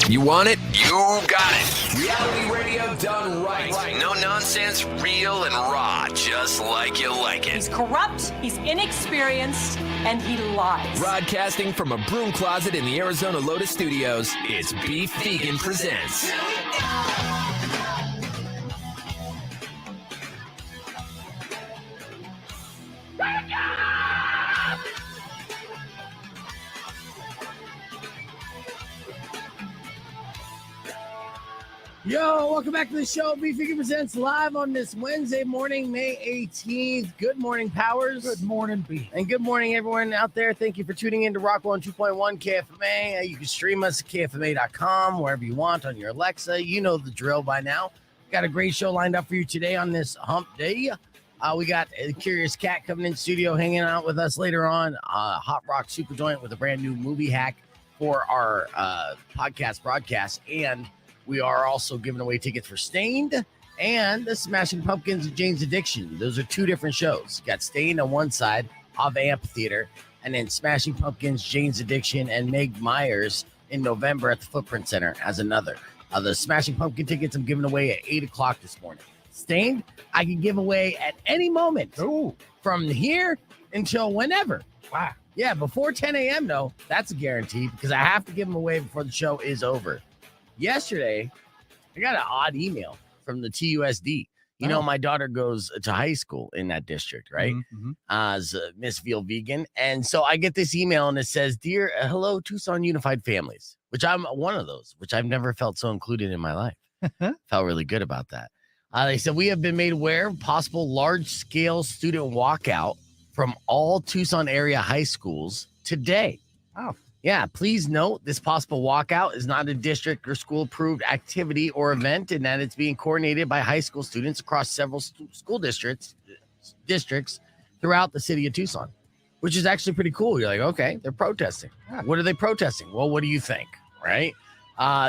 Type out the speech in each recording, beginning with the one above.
You want it? You got it. Reality radio done right. No nonsense, real and raw, just like you like it. He's corrupt, he's inexperienced, and he lies. Broadcasting from a broom closet in the Arizona Lotus Studios, it's Beef Vegan Presents. Yo, welcome back to the show. Beef Vegan Presents live on this Wednesday morning, May 18th. Good morning, Powers. Good morning, Beef. And good morning, everyone out there. Thank you for tuning in to Rock 102.1 KFMA. You can stream us at KFMA.com, wherever you want on your Alexa. You know the drill by now. Got a great show lined up for you today on this hump day. We got a Curious Cat coming in studio, hanging out with us later on. Hotrock Supajoint with a brand new movie hack for our podcast broadcast. And we are also giving away tickets for Stained and the Smashing Pumpkins and Jane's Addiction. Those are two different shows. You got Stained on one side of Amphitheater, and then Smashing Pumpkins, Jane's Addiction, and Meg Myers in November at the Footprint Center as another. The Smashing Pumpkin tickets I'm giving away at 8 o'clock this morning. Stained, I can give away at any moment. Ooh. From here until whenever. Wow. Yeah, before 10 a.m., though. That's a guarantee because I have to give them away before the show is over. Yesterday, I got an odd email from the TUSD. You know, my daughter goes to high school in that district, right? As Miss Veal Vegan. And so I get this email and it says, Dear, hello, Tucson Unified Families, which I'm one of those, which I've never felt so included in my life. Felt really good about that. They said, we have been made aware of possible large-scale student walkout from all Tucson area high schools today. Oh. Yeah, please note this possible walkout is not a district or school-approved activity or event, and that it's being coordinated by high school students across several school districts throughout the city of Tucson, which is actually pretty cool. You're like, okay, they're protesting. Yeah. What are they protesting? Well, what do you think, right?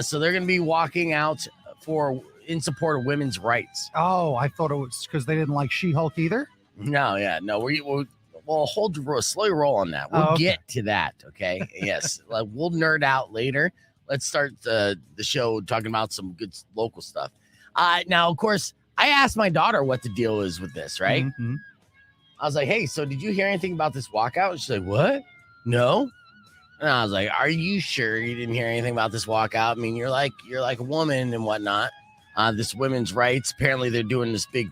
So they're going to be walking out in support of women's rights. Oh, I thought it was because they didn't like She-Hulk either. No, we'll slowly roll on that. We'll get to that, okay? Yes, we'll nerd out later. Let's start the show talking about some good local stuff. Now, of course, I asked my daughter what the deal is with this, right? Mm-hmm. I was like, hey, so did you hear anything about this walkout? And she's like, what? No. And I was like, are you sure you didn't hear anything about this walkout? I mean, you're like a woman and whatnot. This women's rights. Apparently, they're doing this big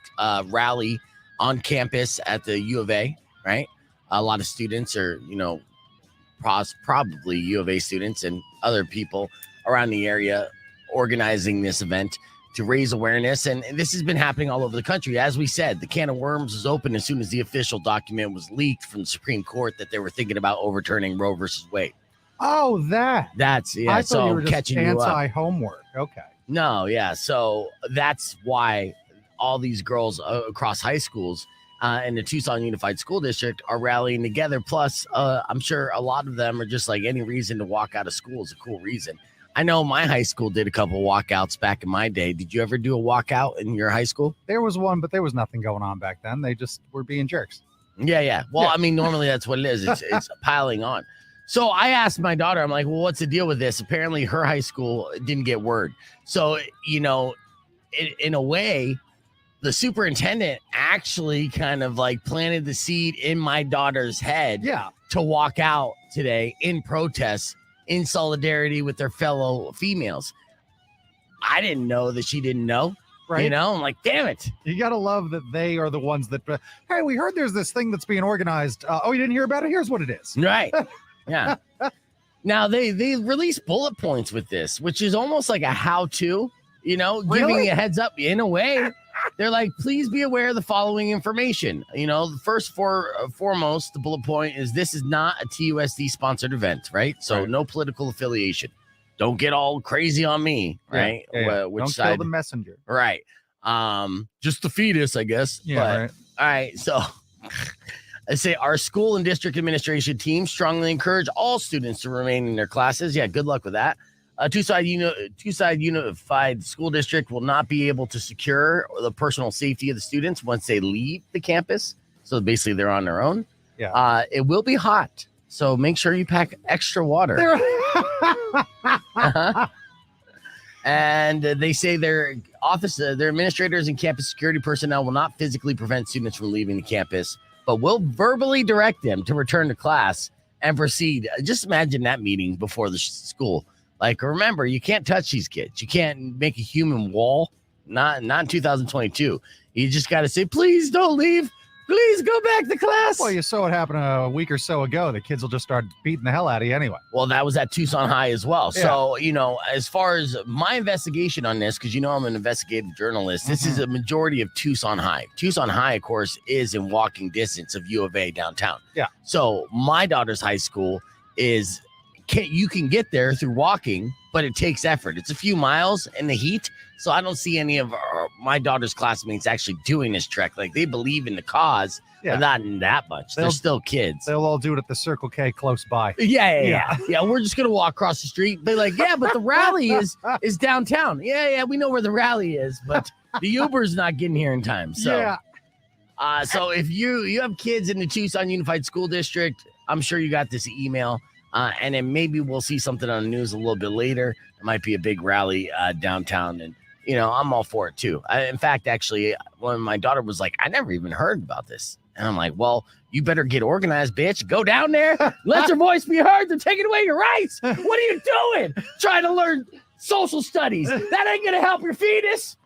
rally on campus at the U of A. Right. A lot of students are, probably U of A students and other people around the area organizing this event to raise awareness. And this has been happening all over the country. As we said, the can of worms was open as soon as the official document was leaked from the Supreme Court that they were thinking about overturning Roe versus Wade. Oh, that's yeah. I thought you were just catching you up. Anti-homework. Okay. No, yeah. So that's why all these girls across high schools in the Tucson Unified School District are rallying together. Plus, I'm sure a lot of them are just like any reason to walk out of school is a cool reason. I know my high school did a couple walkouts back in my day. Did you ever do a walkout in your high school? There was one, but there was nothing going on back then. They just were being jerks. Yeah. Well, I mean, normally that's what it is. It's piling on. So I asked my daughter, I'm like, well, what's the deal with this? Apparently her high school didn't get word. So, in a way, the superintendent actually kind of like planted the seed in my daughter's head to walk out today in protest, in solidarity with their fellow females. I didn't know that she didn't know. Right. I'm like, damn it. You got to love that they are the ones that, hey, we heard there's this thing that's being organized. You didn't hear about it? Here's what it is. Right. Yeah. Now, they release bullet points with this, which is almost like a how-to, giving you a heads up in a way. They're like, please be aware of the following information. The first foremost, the bullet point is this is not a TUSD sponsored event, right? So no political affiliation. Don't get all crazy on me, right? Yeah. Which Don't side? kill the messenger. Right. Just the fetus, I guess. Yeah, but, right. All right, so I say our school and district administration team strongly encourage all students to remain in their classes. Yeah, good luck with that. Tucson Unified School District will not be able to secure the personal safety of the students once they leave the campus. So basically they're on their own. Yeah. It will be hot. So make sure you pack extra water. And they say their administrators and campus security personnel will not physically prevent students from leaving the campus, but will verbally direct them to return to class and proceed. Just imagine that meeting before the school. Like, remember, you can't touch these kids. You can't make a human wall. Not in 2022. You just got to say, please don't leave. Please go back to class. Well, you saw what happened a week or so ago. The kids will just start beating the hell out of you anyway. Well, that was at Tucson High as well. Yeah. So, as far as my investigation on this, because I'm an investigative journalist, this is a majority of Tucson High. Tucson High, of course, is in walking distance of U of A downtown. Yeah. So my daughter's high school you can get there through walking, but it takes effort. It's a few miles in the heat. So I don't see any of my daughter's classmates actually doing this trek. Like, they believe in the cause, but not in that much. They're still kids. They'll all do it at the Circle K close by. Yeah. We're just gonna walk across the street. They're like, yeah, but the rally is downtown. Yeah, we know where the rally is, but the Uber's not getting here in time. So yeah. So if you have kids in the Tucson Unified School District, I'm sure you got this email. And then maybe we'll see something on the news a little bit later. It might be a big rally downtown, and I'm all for it too. In fact, actually, when my daughter was like, I never even heard about this, and I'm like, well, you better get organized, bitch. Go down there, let your voice be heard. They're taking away your rights. What are you doing? Trying to learn social studies? That ain't gonna help your fetus.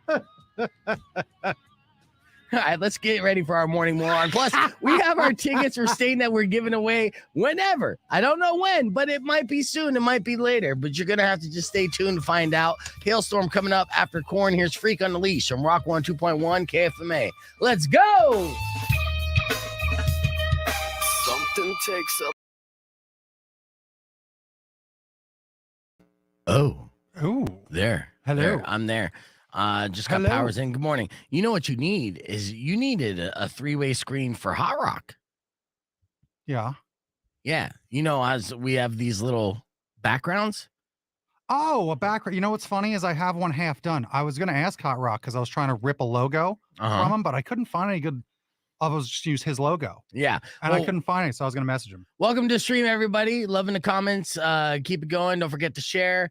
All right, let's get ready for our morning moron. Plus, we have our tickets for Stain that we're giving away whenever. I don't know when, but it might be soon. It might be later, but you're going to have to just stay tuned to find out. Hailstorm coming up after Corn. Here's Freak on the Leash from Rock 102.1 KFMA. Let's go! Something takes up. Oh. Ooh. There. Hello. There. I'm there. Just got powers in. Good morning. You know what you need is you needed a three-way screen for Hotrock. Yeah. Yeah. As we have these little backgrounds. Oh, a background. You know what's funny is I have one half done. I was going to ask Hotrock because I was trying to rip a logo from him, but I couldn't find any good. I was just use his logo. Yeah. And I couldn't find it, so I was going to message him. Welcome to the stream, everybody. Loving the comments. Keep it going. Don't forget to share.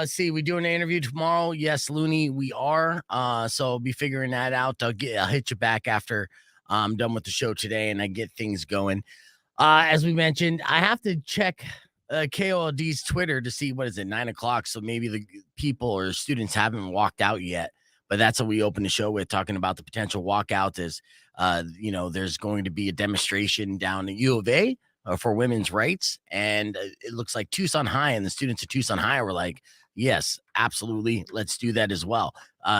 See, we doing an interview tomorrow. Yes, Looney, we are. So I'll be figuring that out. I'll hit you back after I'm done with the show today and I get things going. As we mentioned, I have to check KOLD's Twitter to see what is it, 9:00. So maybe the people or students haven't walked out yet. But that's what we opened the show with, talking about the potential walkout. Is there's going to be a demonstration down at U of A for women's rights, and it looks like Tucson High and the students at Tucson High were like, yes, absolutely, let's do that as well.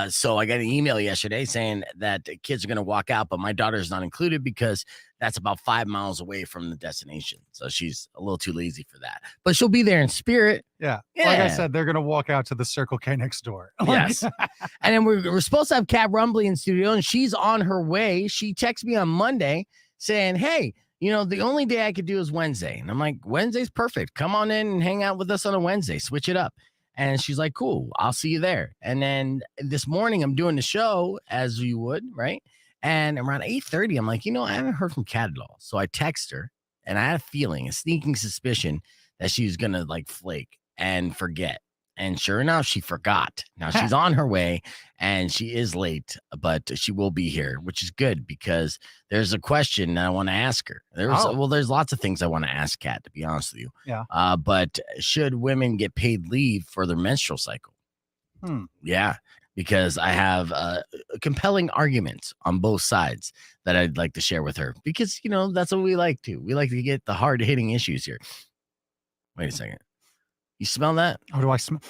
So I got an email yesterday saying that kids are going to walk out, but my daughter is not included because that's about 5 miles away from the destination, so she's a little too lazy for that, but she'll be there in spirit. Yeah. Like I said, they're going to walk out to the Circle K next door. Yes. And then we're supposed to have Kat Rumbley in studio, and she's on her way. She texted me on Monday saying, hey, the only day I could do is Wednesday. And I'm like, Wednesday's perfect. Come on in and hang out with us on a Wednesday. Switch it up. And she's like, cool, I'll see you there. And then this morning I'm doing the show as you would, right? And around 8:30, I'm like, I haven't heard from Kat at all. So I text her, and I had a sneaking suspicion that she was going to like flake and forget. And sure enough, she forgot. Now she's on her way and she is late, but she will be here, which is good because there's a question I want to ask her. There's lots of things I want to ask Kat, to be honest with you. Yeah. But should women get paid leave for their menstrual cycle? Yeah, because I have compelling arguments on both sides that I'd like to share with her because, that's what we like to. We like to get the hard hitting issues here. Wait a second. You smell that? Oh, do I smell?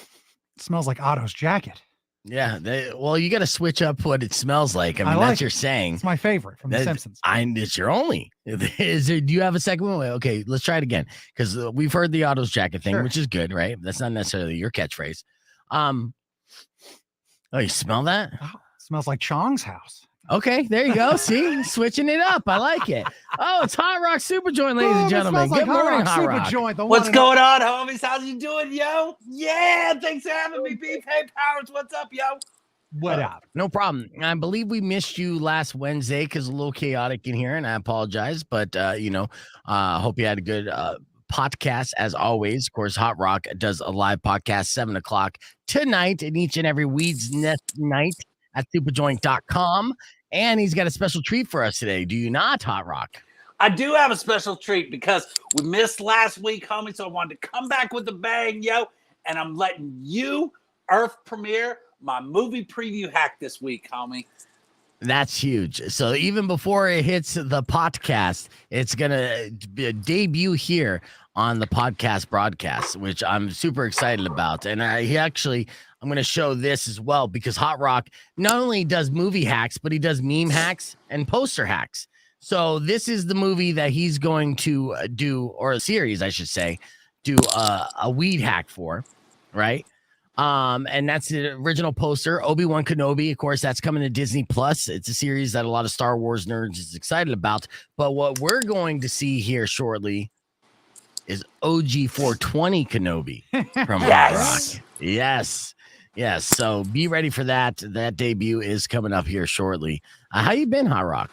It smells like Otto's jacket. Yeah. You got to switch up what it smells like. I mean, that's your saying. It's my favorite from The Simpsons. It's your only. Do you have a second one? Okay, let's try it again because we've heard the Otto's jacket thing, which is good, right? That's not necessarily your catchphrase. Oh, you smell that? Oh, it smells like Chong's house. Okay, there you go. See, switching it up. I like it. Oh, it's Hotrock Supajoint, ladies and gentlemen. Good morning, Hotrock. What's going on, homies? How's you doing, yo? Yeah, thanks for having me, Beef. Hey, Powers, what's up, yo? What up? No problem. I believe we missed you last Wednesday because a little chaotic in here, and I apologize. But hope you had a good podcast, as always. Of course, Hot Rock does a live podcast 7 o'clock tonight and each and every Weed's Nest night at Supajoint.com. And he's got a special treat for us today. Do you not, Hot Rock? I do have a special treat because we missed last week, homie. So I wanted to come back with a bang, yo. And I'm letting you Earth premiere my movie preview hack this week, homie. That's huge. So even before it hits the podcast, it's going to be a debut here on the podcast broadcast, which I'm super excited about. And I'm going to show this as well because Hot Rock not only does movie hacks, but he does meme hacks and poster hacks. So this is the movie that he's going to do, or a series, I should say, do a weed hack for, right? And that's the original poster, Obi-Wan Kenobi. Of course, that's coming to Disney Plus. It's a series that a lot of Star Wars nerds is excited about. But what we're going to see here shortly is OG 420 Kenobi from Hot Rock. Yes. So be ready for that. That debut is coming up here shortly. How you been, Hot Rock?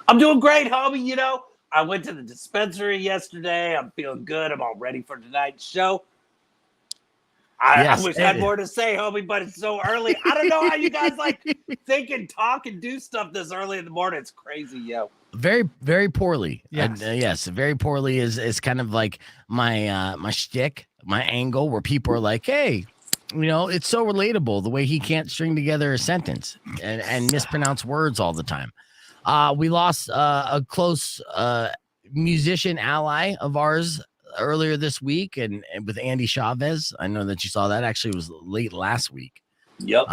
I'm doing great, homie. You know, I went to the dispensary yesterday. I'm feeling good. I'm all ready for tonight's show. I wish I had more to say, homie, but it's so early. I don't know how you guys think and talk and do stuff this early in the morning. It's crazy, yo. Very, very poorly. Yes, yes, very poorly is kind of like my my shtick, my angle, where people are like, hey, you know, it's so relatable the way he can't string together a sentence and mispronounce words all the time. We lost a close musician ally of ours earlier this week, and with Andy Chavez. I know that you saw that. Actually, it was late last week. Yep.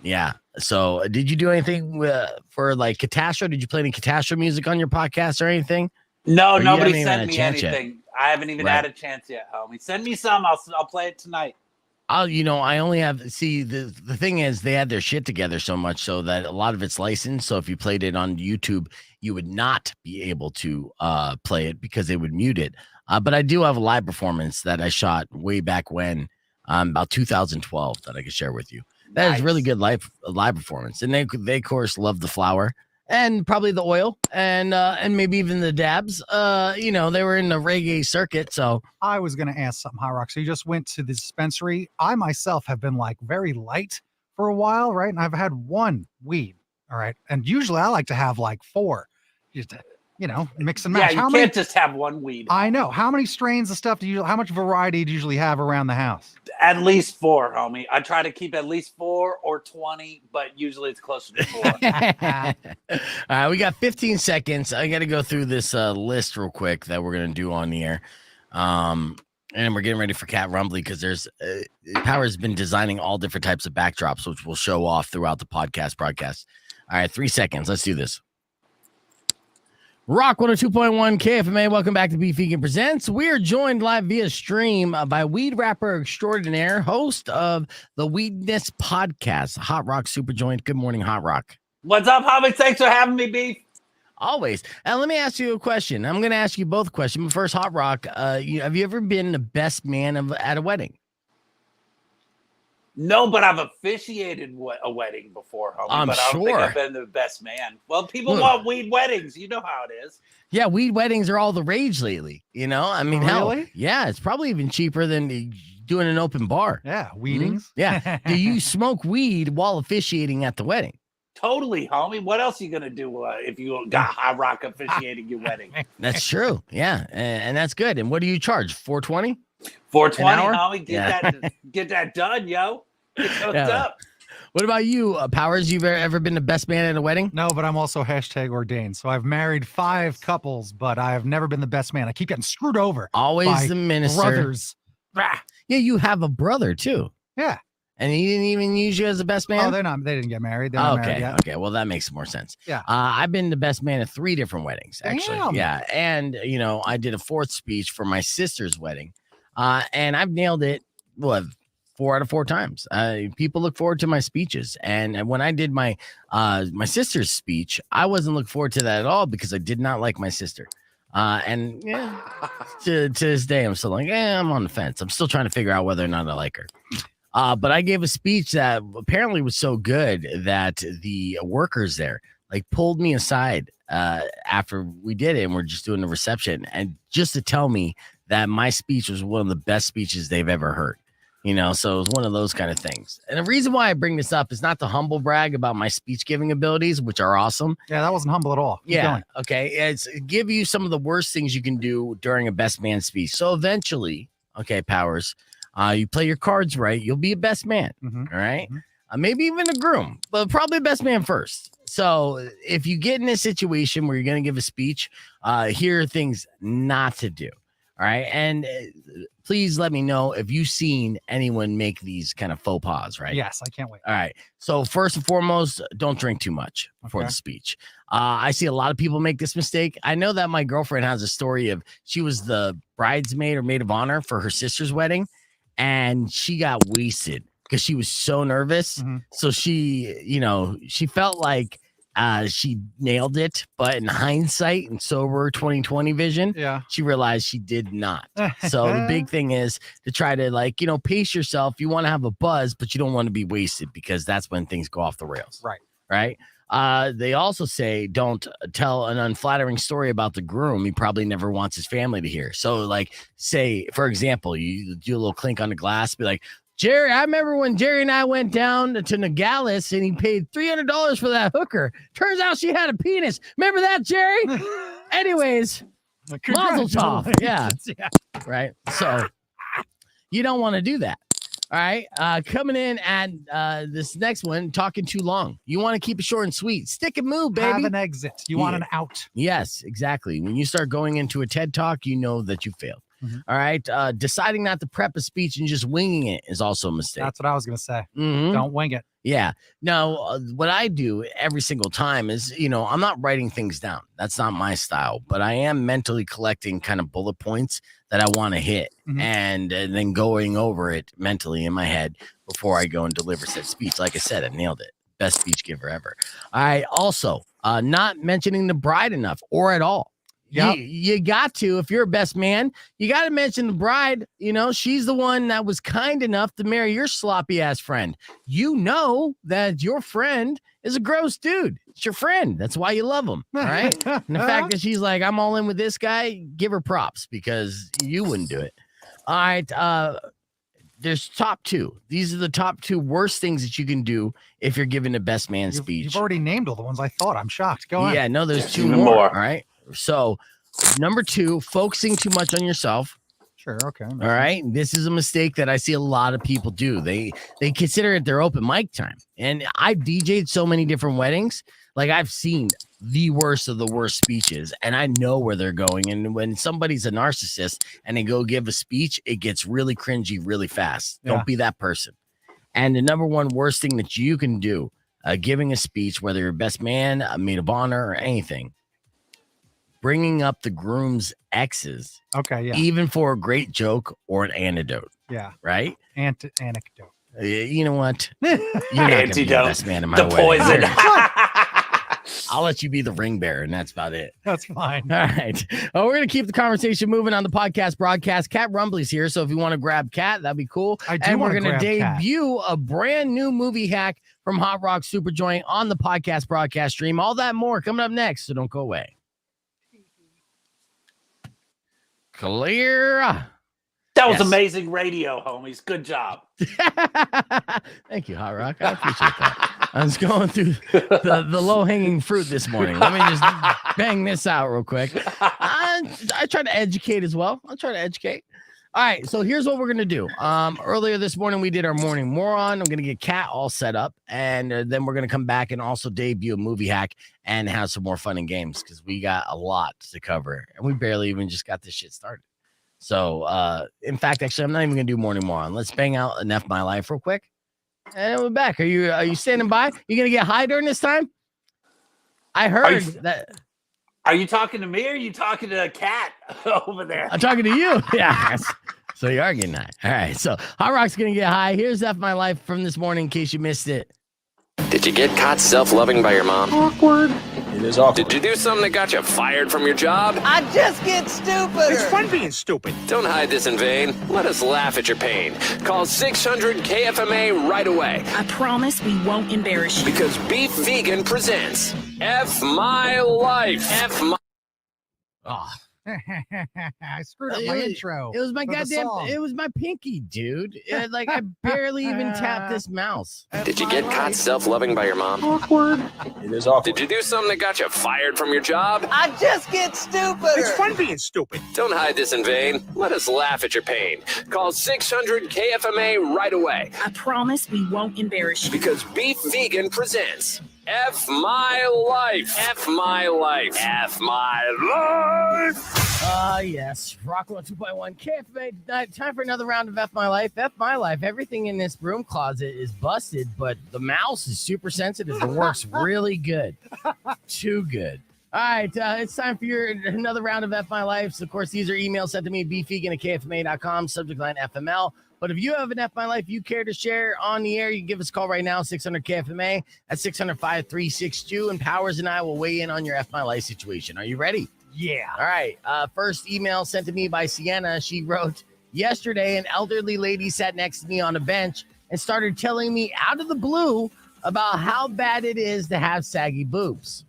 Yeah. So, did you do anything for like Catastro? Did you play any Catastro music on your podcast or anything? No, or nobody sent me anything. Yet? I haven't even had a chance yet, homie. Send me some. I'll play it tonight. I only have the thing is they had their shit together so much so that a lot of it's licensed. So if you played it on YouTube, you would not be able to play it because they would mute it. But I do have a live performance that I shot way back when, about 2012, that I could share with you. That is really good live performance, and they of course love the flower and probably the oil and maybe even the dabs. They were in the reggae circuit. So I was going to ask something, Hot Rock. So you just went to the dispensary. I myself have been like very light for a while, right? And I've had one weed, all right. And usually I like to have like 4, just to, mix and match. Yeah, you can't just have one weed. I know. How many strains of stuff how much variety do you usually have around the house? At least 4, homie. I try to keep at least 4 or 20, but usually it's closer to 4. All right, we got 15 seconds. I got to go through this list real quick that we're going to do on the air. And we're getting ready for Cat Rumbley because there's Power's been designing all different types of backdrops, which we'll show off throughout the broadcast. All right, 3 seconds. Let's do this. Rock 102.1 KFMA. Welcome back to Beef Vegan Presents. We're joined live via stream by weed rapper extraordinaire, host of the Weedness podcast, Hot Rock Supajoint. Good morning, Hot Rock. What's up, homie? Thanks for having me, Beef. Always. And let me ask you a question. I'm going to ask you both a question. But first, Hot Rock, have you ever been the best man at a wedding? No, but I've officiated a wedding before, homie. I'm but I don't sure. think I've been the best man. Well, people want weed weddings. You know how it is. Yeah, weed weddings are all the rage lately. I mean, really? Yeah, it's probably even cheaper than doing an open bar. Yeah, weedings. Yeah. Do you smoke weed while officiating at the wedding? Totally, homie. What else are you going to do if you got Hot Rock officiating your wedding? That's true. Yeah, and that's good. And what do you charge? $420? 420, homie. Get that done, yo. Get hooked up. What about you, Powers? You've ever been the best man at a wedding? No, but I'm also #ordained. So I've married 5 couples, but I have never been the best man. I keep getting screwed over. Always the minister. Brothers. Yeah, you have a brother too. Yeah. And he didn't even use you as the best man? Oh, they didn't get married. They're not married yet. Okay. Well, that makes more sense. Yeah. I've been the best man at 3 different weddings, actually. Damn. Yeah. And, I did a 4th speech for my sister's wedding. And I've nailed it. 4 out of 4 times. People look forward to my speeches. And when I did my sister's speech, I wasn't looking forward to that at all because I did not like my sister. To this day, I'm still like, I'm on the fence. I'm still trying to figure out whether or not I like her. But I gave a speech that apparently was so good that the workers there, like pulled me aside after we did it and we're just doing the reception, and just to tell me that my speech was one of the best speeches they've ever heard. So it was one of those kind of things. And the reason why I bring this up is not to humble brag about my speech giving abilities, which are awesome. Yeah, that wasn't humble at all. Keep going. Okay. It's give you some of the worst things you can do during a best man speech. So eventually, okay, Powers, you play your cards right, you'll be a best man. Mm-hmm. All right. Maybe even a groom, but probably best man first. So if you get in a situation where you're going to give a speech, here are things not to do. All right. And please let me know if you've seen anyone make these kind of faux pas, right? Yes, I can't wait. All right. So first and foremost, don't drink too much before the speech. I see a lot of people make this mistake. I know that my girlfriend has a story of she was the bridesmaid or maid of honor for her sister's wedding, and she got wasted because she was so nervous. Mm-hmm. So she felt like she nailed it, but in hindsight and sober 2020 vision, she realized she did not. So the big thing is to try to pace yourself. You want to have a buzz, but you don't want to be wasted, because that's when things go off the rails. Right. They also say don't tell an unflattering story about the groom he probably never wants his family to hear. So say, for example, you do a little clink on the glass, be like, Jerry, I remember when Jerry and I went down to Nogales and he paid $300 for that hooker. Turns out she had a penis. Remember that, Jerry? Anyways, mazel tov. Yeah. Right. So you don't want to do that. All right. Coming in at this next one, talking too long. You want to keep it short and sweet. Stick and move, baby. Have an exit. You want an out. Yes, exactly. When you start going into a TED Talk, you know that you failed. Mm-hmm. All right. Deciding not to prep a speech and just winging it is also a mistake. That's what I was going to say. Mm-hmm. Don't wing it. Yeah. Now, what I do every single time is, I'm not writing things down. That's not my style, but I am mentally collecting kind of bullet points that I want to hit, and then going over it mentally in my head before I go and deliver said speech. Like I said, I nailed it. Best speech giver ever. All right. Also, not mentioning the bride enough or at all. Yep. You got to, if you're a best man, you got to mention the bride. She's the one that was kind enough to marry your sloppy ass friend. You know that your friend is a gross dude. It's your friend. That's why you love him. All right. And the fact that she's like, I'm all in with this guy, give her props, because you wouldn't do it. All right. There's top two. These are the top two worst things that you can do if you're giving a best man speech. You've already named all the ones I thought. I'm shocked. Go on. Yeah, no, there's two more. All right. So, number 2, focusing too much on yourself. Sure. Okay. All right. This is a mistake that I see a lot of people do. They consider it their open mic time. And I've DJ'd so many different weddings. Like, I've seen the worst of the worst speeches, and I know where they're going. And when somebody's a narcissist and they go give a speech, it gets really cringy really fast. Yeah. Don't be that person. And the number one worst thing that you can do, giving a speech, whether you're best man, a maid of honor, or anything, bringing up the groom's exes. Okay, yeah. Even for a great joke or an antidote. Yeah. Right? Anecdote. You know what? You're not going to be the best man in my the wedding. Poison. I'll let you be the ring bearer, and that's about it. That's fine. All right. Well, we're going to keep the conversation moving on the podcast broadcast. Cat Rumbley's here, so if you want to grab Cat, that'd be cool. And we're going to debut a brand new movie hack from Hotrock Supajoint on the podcast broadcast stream. All that more coming up next, so don't go away. Clear. That was amazing radio, homies. Good job. Thank you, Hotrock. I appreciate that. I was going through the low-hanging fruit this morning. Let me just bang this out real quick. I try to educate as well. I'll try to educate. All right, so here's what we're going to do. Earlier this morning, we did our morning moron. I'm going to get Cat all set up, and then we're going to come back and also debut a movie hack and have some more fun and games, because we got a lot to cover, and we barely even just got this shit started. So, in fact, actually, I'm not even going to do morning moron. Let's bang out Enough My Life real quick, and we're back. Are you standing by? You going to get high during this time? I heard that. Are you talking to me, or are you talking to a cat over there? I'm talking to you. Yeah. So you are getting high. All right. So Hotrock's going to get high. Here's F My Life from this morning in case you missed it. Did you get caught self-loving by your mom? Awkward. It is awkward. Did you do something that got you fired from your job? I just get stupider. It's fun being stupid. Don't hide this in vain. Let us laugh at your pain. Call 600 KFMA right away. I promise we won't embarrass you. Because Beef Vegan presents F My Life. F My... Oh, I screwed up my intro. It was my for the goddamn. song. It was my pinky, dude. Like I barely even tapped this mouse. Did you get caught self-loving by your mom? Awkward. It is awkward. Did you do something that got you fired from your job? I just get stupider. It's fun being stupid. Don't hide this in vain. Let us laugh at your pain. Call 600 KFMA right away. I promise we won't embarrass you. Because Beef Vegan presents F My Life. F My Life. F My Life. Yes. Rock 2.1 KFMA tonight. Time for another round of F My Life. F My Life. Everything in this broom closet is busted, but the mouse is super sensitive. It works really good. Too good. All right. It's time for another round of F My Life. So, of course, these are emails sent to me, beefvegan@kfma.com, subject line FML. But if you have an F My Life you care to share on the air, you can give us a call right now, 600 KFMA at 600-5362, and Powers and I will weigh in on your F My Life situation. Are you ready? Yeah. All right. First email sent to me by Sienna. She wrote, yesterday, an elderly lady sat next to me on a bench and started telling me out of the blue about how bad it is to have saggy boobs.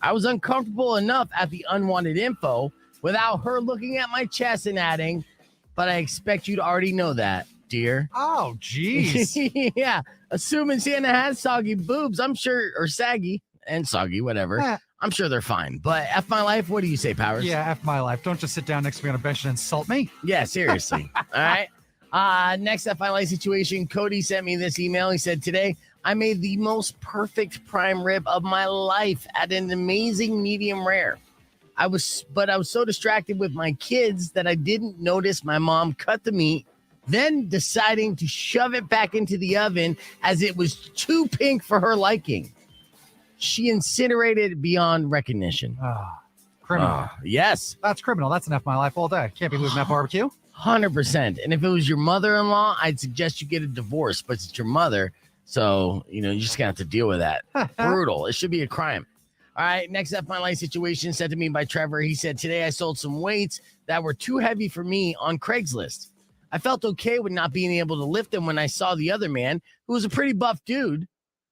I was uncomfortable enough at the unwanted info without her looking at my chest and adding, but I expect you to already know that, dear. Oh, jeez. Yeah. Assuming Sienna has soggy boobs, I'm sure, or saggy and soggy, whatever. I'm sure they're fine. But F My Life, what do you say, Powers? Yeah, F my life. Don't just sit down next to me on a bench and insult me. Yeah, seriously. All right. Next F My Life situation, Cody sent me this email. He said, today, I made the most perfect prime rib of my life at an amazing medium rare. I was so distracted with my kids that I didn't notice my mom cut the meat, then deciding to shove it back into the oven as it was too pink for her liking. She incinerated it beyond recognition. Criminal. Yes. That's criminal. That's an F my life all day. Can't be losing that barbecue. 100%. And if it was your mother-in-law, I'd suggest you get a divorce, but it's your mother. So, you just got to have to deal with that. Brutal. It should be a crime. All right. Next F My Life situation sent to me by Trevor. He said, today I sold some weights that were too heavy for me on Craigslist. I felt okay with not being able to lift them when I saw the other man, who was a pretty buff dude.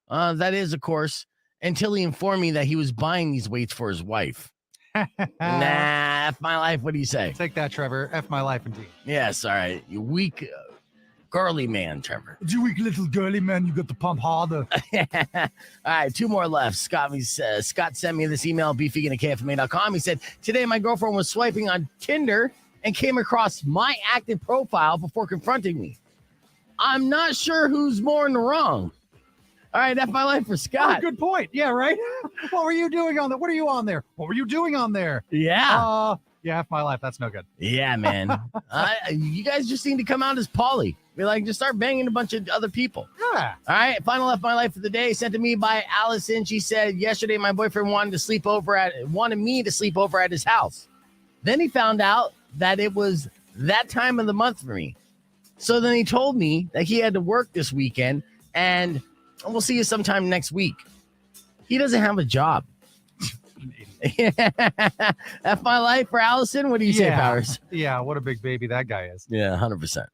That is, of course, until he informed me that he was buying these weights for his wife. Nah, F My Life. What do you say? Take that, Trevor. F my life, indeed. Yes. All right. You weak, girly man, Trevor. You weak little girly man. You got to pump harder. All right. Two more left. Scott sent me this email, beefvegan@kfma.com. He said, today my girlfriend was swiping on Tinder and came across my active profile before confronting me. I'm not sure who's more in the wrong. All right, that's my life for Scott. Oh, good point. Yeah, right. What were you doing on there? What are you on there? What were you doing on there? Yeah. Yeah, F my life. That's no good. Yeah, man. You guys just need to come out as Pauly. Be like, just start banging a bunch of other people. Yeah. All right, final F My Life for the day, sent to me by Allison. She said, yesterday my boyfriend wanted me to sleep over at his house. Then he found out that it was that time of the month for me. So then he told me that he had to work this weekend and we'll see you sometime next week. He doesn't have a job. F My Life for Allison. What do you say, Powers? Yeah, what a big baby that guy is. Yeah, 100%.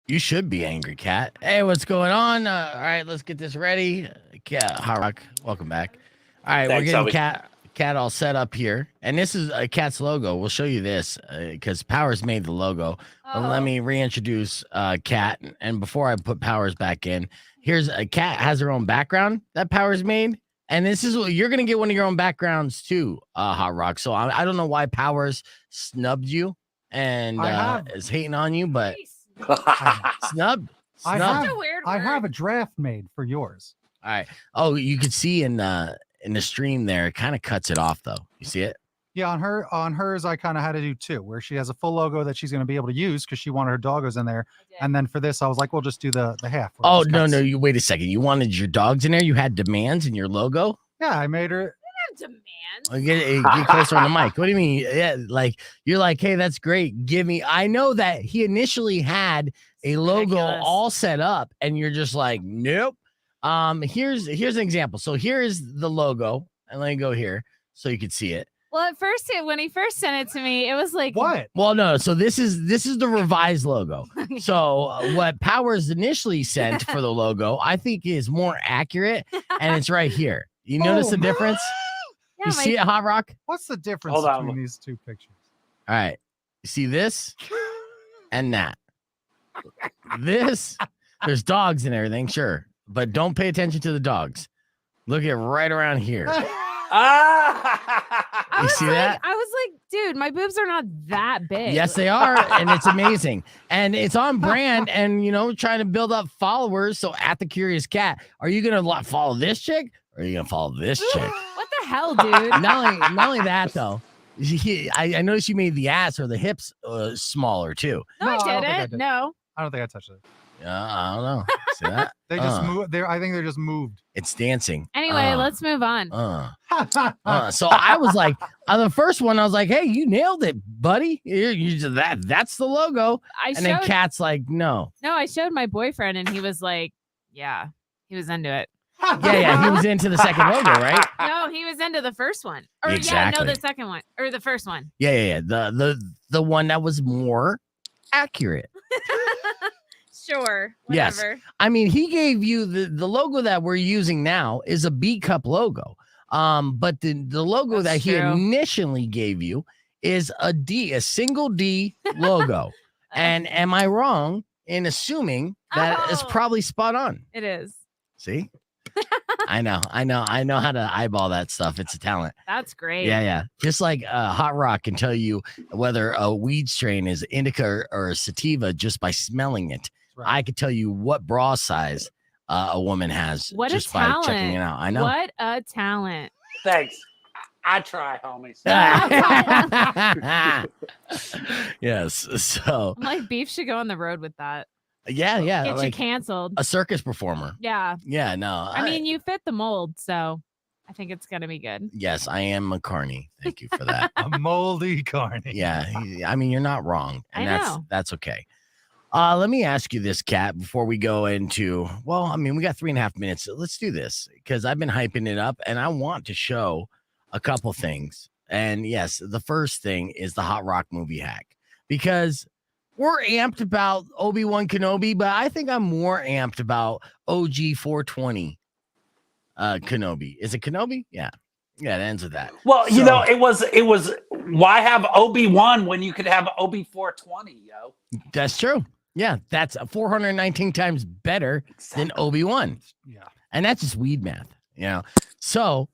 You should be angry, Cat. Hey, what's going on? All right, let's get this ready. Hotrock, welcome back. All right, Thanks, we're getting Cat all set up here. And this is a Cat's logo. We'll show you this because Powers made the logo. But let me reintroduce Cat. And before I put Powers back in, here's a Cat has her own background that Powers made. And this is what you're going to get one of your own backgrounds too, Hotrock. So I don't know why Powers snubbed you and is hating on you, but snubbed. I have a draft made for yours. All right. Oh, you can see in the stream there, it kind of cuts it off though. You see it? Yeah, on hers, I kind of had to do too, where she has a full logo that she's going to be able to use because she wanted her doggos in there. And then for this, I was like, we'll just do the half. Oh, no, you wait a second. You wanted your dogs in there? You had demands in your logo? Yeah, I made her. Demands. Get closer on the mic. What do you mean? Yeah, like you're like, hey, that's great. Give me. I know that he initially had a logo Ridiculous. all set up, and you're just like, nope. Here's an example. So here is the logo, and let me go here so you can see it. Well, at first, when he first sent it to me, it was like What? Well, no. So this is the revised logo. So what Powers initially sent for the logo, I think is more accurate, and it's right here. You notice the difference? Yeah, You see it, Hot Rock? What's the difference Hold on. between these two pictures? All right. You see this and that. This, there's dogs and everything, sure, but don't pay attention to the dogs. Look at right around here. Ah! You see that? I was like, dude, my boobs are not that big. Yes, they are, and it's amazing, and it's on brand. And trying to build up followers. So at the Curious Cat, are you gonna follow this chick, or are you gonna follow this chick? What the hell, dude? Not only that though. I noticed you made the ass or the hips smaller too. No, I No, I don't think I didn't. did. No. I don't think I touched it. I don't know. See that? They just moved. I think they just moved. It's dancing. Anyway, let's move on. So I was like, on the first one, I was like, hey, you nailed it, buddy. That's the logo. Then Kat's like, no. No, I showed my boyfriend, and he was like, yeah, he was into it. Yeah, he was into the second logo, right? No, he was into the first one. Or Exactly. the second one. Or the first one. Yeah. The one that was more accurate. Sure. Yes. Whatever. I mean, he gave you the logo that we're using now is a B cup logo. But the logo That's that he true. initially gave you is a single D logo. And am I wrong in assuming that is Oh. probably spot on? It is. See? I know how to eyeball that stuff. It's a talent. That's great. Yeah. Just like Hot Rock can tell you whether a weed strain is indica or sativa just by smelling it. Right. I could tell you what bra size a woman has What just a by talent. checking it out. I know. What a talent. Thanks. I try, homies. Yes. So I'm like, Beef should go on the road with that. yeah. Get you Like canceled. a circus performer. Yeah. Yeah. No. I mean, you fit the mold, so I think it's going to be good. yes, I am McCarney. Thank you for that. A moldy carney. Yeah. I mean, you're not wrong. And I know. that's okay. Let me ask you this, Kat, before we go into, well, I mean, we got 3.5 minutes. Let's do this because I've been hyping it up and I want to show a couple things. And yes, the first thing is the Hot Rock movie hack because we're amped about Obi-Wan Kenobi, but I think I'm more amped about OG 420 Kenobi. Is it Kenobi? Yeah. Yeah, it ends with that. Well, So- it was why have Obi-Wan when you could have Obi-420, yo? That's true. Yeah, that's 419 times better than Obi-Wan. Yeah. And that's just weed math, So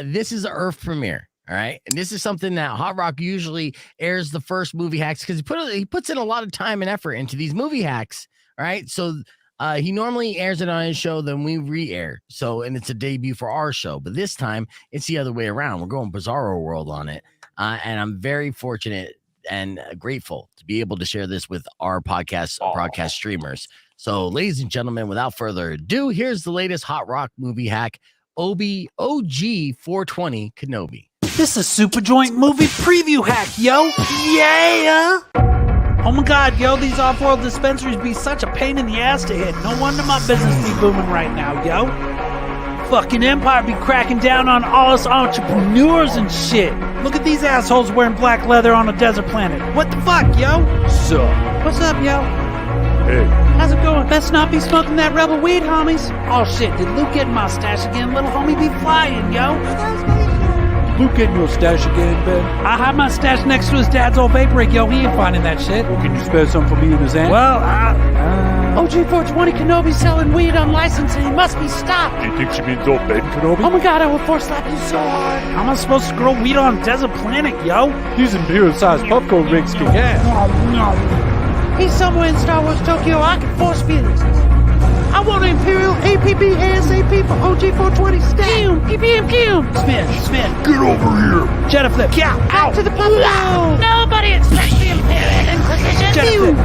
this is an Earth premiere, all right? And this is something that Hot Rock usually airs the first movie hacks because he puts in a lot of time and effort into these movie hacks, all right? So he normally airs it on his show, then we re-air. So, and it's a debut for our show. But this time, it's the other way around. We're going Bizarro World on it. And I'm very fortunate and grateful to be able to share this with our broadcast streamers. So, ladies and gentlemen, without further ado, here's the latest Hot Rock movie hack, OG 420 Kenobi. This is Supajoint movie preview hack, yo. Yeah. Oh my God, yo, these off-world dispensaries be such a pain in the ass to hit. No wonder my business be booming right now, yo. Fucking Empire be cracking down on all us entrepreneurs and shit. Look at these assholes wearing black leather on a desert planet. What the fuck, yo? Sup? What's up, yo? Hey. How's it going? Best not be smoking that rebel weed, homies. Oh shit, did Luke get my stash again? Little homie be flying, yo. Luke getting your stash again, Ben? I have my stash next to his dad's old vape rig, yo. He ain't finding that shit. Well, can you spare some for me and his aunt? Well, OG 420 Kenobi selling weed unlicensed and he must be stopped. Do you think she means old Ben Kenobi? Oh my God, I will force slap you so hard. How am I supposed to grow weed on a desert planet, yo? These imperial-sized popcorn rings kick ass. He's somewhere in Star Wars Tokyo. I can force feelings. I want an Imperial APB ASAP for OG 420 stamp. Spin. Get over here. Jetta flip. Yeah. Out to the Buffalo. Nobody expects the Imperial Inquisition. Jetta flip.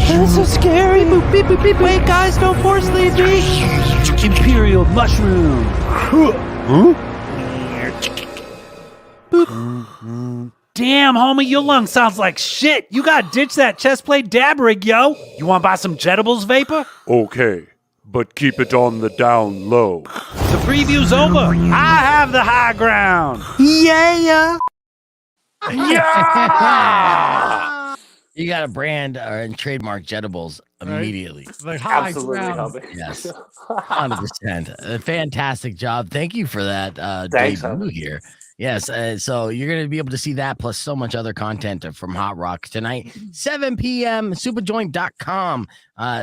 That's so scary. Boop, beep, boop, beep. Wait, guys, don't force leave me. Imperial mushroom. Huh? Damn, homie, your lung sounds like shit. You gotta ditch that chest plate dab rig, yo. You wanna buy some Jetables vapor? Okay, but keep it on the down low. The preview's over. I have the high ground. Yeah. Yeah! You got to brand and trademark Jetables immediately. The high Absolutely, ground. homie. Yes, 100%. A fantastic job. Thank you for that Thanks, debut homie. here. Yes, so you're going to be able to see that plus so much other content from Hotrock tonight, 7 p.m. Supajoint.com.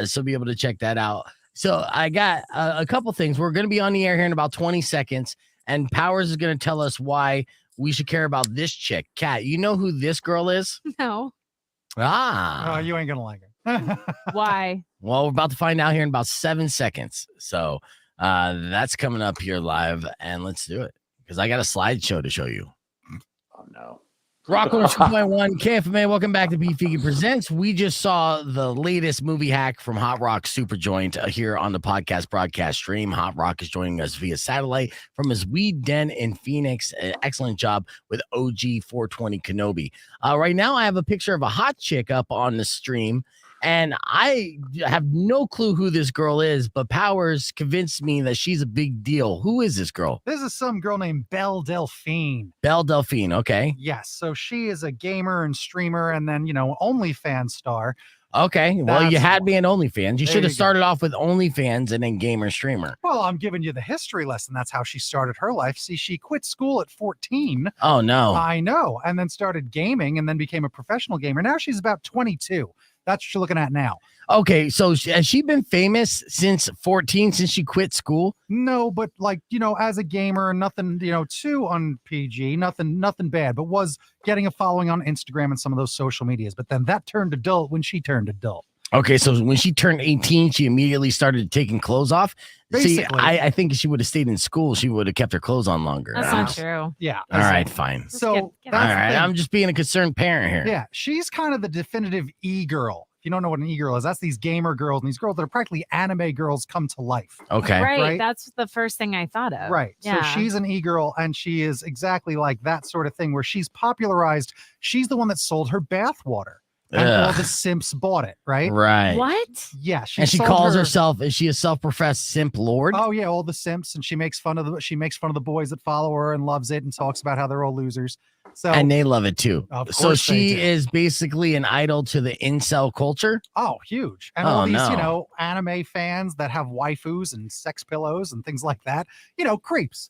So be able to check that out. So I got a couple things. We're going to be on the air here in about 20 seconds, and Powers is going to tell us why we should care about this chick. Kat, you know who this girl is? No. Ah. Oh, you ain't gonna like it. Why? Well, we're about to find out here in about 7 seconds. So that's coming up here live, and let's do it because I got a slideshow to show you. Oh, no. Rock 2.1 KFMA. Welcome back to Beefeaky Presents. We just saw the latest movie hack from Hotrock Supajoint here on the podcast broadcast stream. Hotrock is joining us via satellite from his weed den in Phoenix. Excellent job with OG 420 Kenobi. Right now, I have a picture of a hot chick up on the stream, and I have no clue who this girl is, but Powers convinced me that she's a big deal. Who is this girl? This is some girl named Belle Delphine. Belle Delphine, okay. Yes, so she is a gamer and streamer, and then OnlyFans star. Okay, well, you That's had the me in OnlyFans. You There should have you go. started off with OnlyFans and then gamer streamer. Well, I'm giving you the history lesson. That's how she started her life. See, she quit school at 14. Oh, no. I know, and then started gaming, and then became a professional gamer. Now she's about 22. That's what you're looking at now. Okay, so has she been famous since 14, since she quit school? No, but as a gamer, nothing, too un-PG, nothing bad, but was getting a following on Instagram and some of those social medias. But then that turned adult when she turned adult. Okay, so when she turned 18, she immediately started taking clothes off. See, Basically. I think if she would have stayed in school, she would have kept her clothes on longer. That's not true. Yeah. All right, fine. So Get All that's the right, thing. I'm just being a concerned parent here. Yeah, she's kind of the definitive e-girl. If you don't know what an e-girl is, that's these gamer girls, and these girls that are practically anime girls come to life. Okay. Right. That's the first thing I thought of. Right. Yeah. So she's an e-girl, and she is exactly like that sort of thing where she's popularized. She's the one that sold her bathwater. And all Ugh. the simps bought it, right? Right. What? Yeah. And she sold calls her- herself, is she a self-professed simp lord? Oh yeah, all the simps, and she makes fun of the boys that follow her and loves it and talks about how they're all losers. So And they love it too. Of So course they she do. is basically an idol to the incel culture. oh, huge. And Oh, all these, no. anime fans that have waifus and sex pillows and things like that, creeps.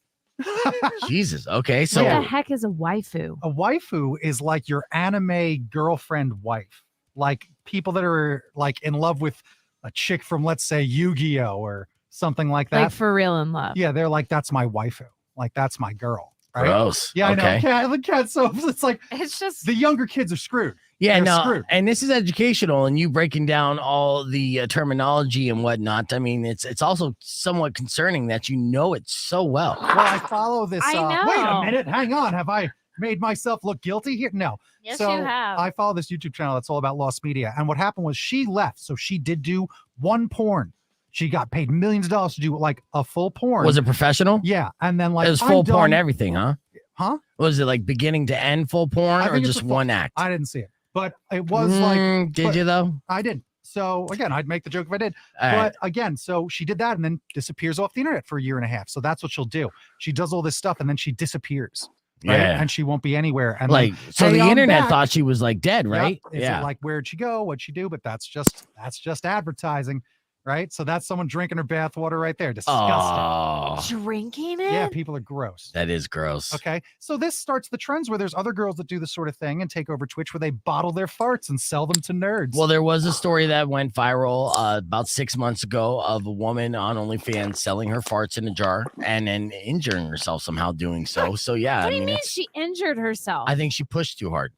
Jesus. Okay. What So the heck is a waifu? A waifu is like your anime girlfriend wife, like people that are like in love with a chick from, let's say, Yu-Gi-Oh or something like that. Like for real in love. Yeah, they're like, that's my waifu, like that's my girl. Right? gross. Yeah, okay. I know. The cat. So it's like It's just the younger kids are screwed. Yeah, They're no, screwed. and this is educational, and you breaking down all the terminology and whatnot. I mean, it's also somewhat concerning that you know it so well. Well, I follow this. I Wait a know. minute, hang on. Have I made myself look guilty here? No. yes, So you have. I follow this YouTube channel that's all about lost media. And what happened was she left. So she did do one porn. She got paid millions of dollars to do like a full porn. Was it professional? Yeah. And then like It was I'm full porn, done- everything, huh? Huh? Was it like beginning to end full porn, I or think it's just a full- one act? I didn't see it. But it was like Did but you though? I didn't. So again, I'd make the joke if I did. All right. But again, so she did that and then disappears off the internet for a year and a half. So that's what she'll do. She does all this stuff and then she disappears. Right? Yeah. And she won't be anywhere. And Like, then, so hey, the I'm internet back. thought she was like dead, Yep. right? Is it like where'd she go? What'd she do? But that's just advertising, right? So that's someone drinking her bathwater right there. Disgusting. Oh, Drinking it? Yeah, people are gross. that is gross. Okay. So this starts the trends where there's other girls that do this sort of thing and take over Twitch where they bottle their farts and sell them to nerds. Well, there was a story that went viral about 6 months ago of a woman on OnlyFans selling her farts in a jar and then injuring herself somehow doing so. So yeah, What do you mean it's- she injured herself? I think she pushed too hard.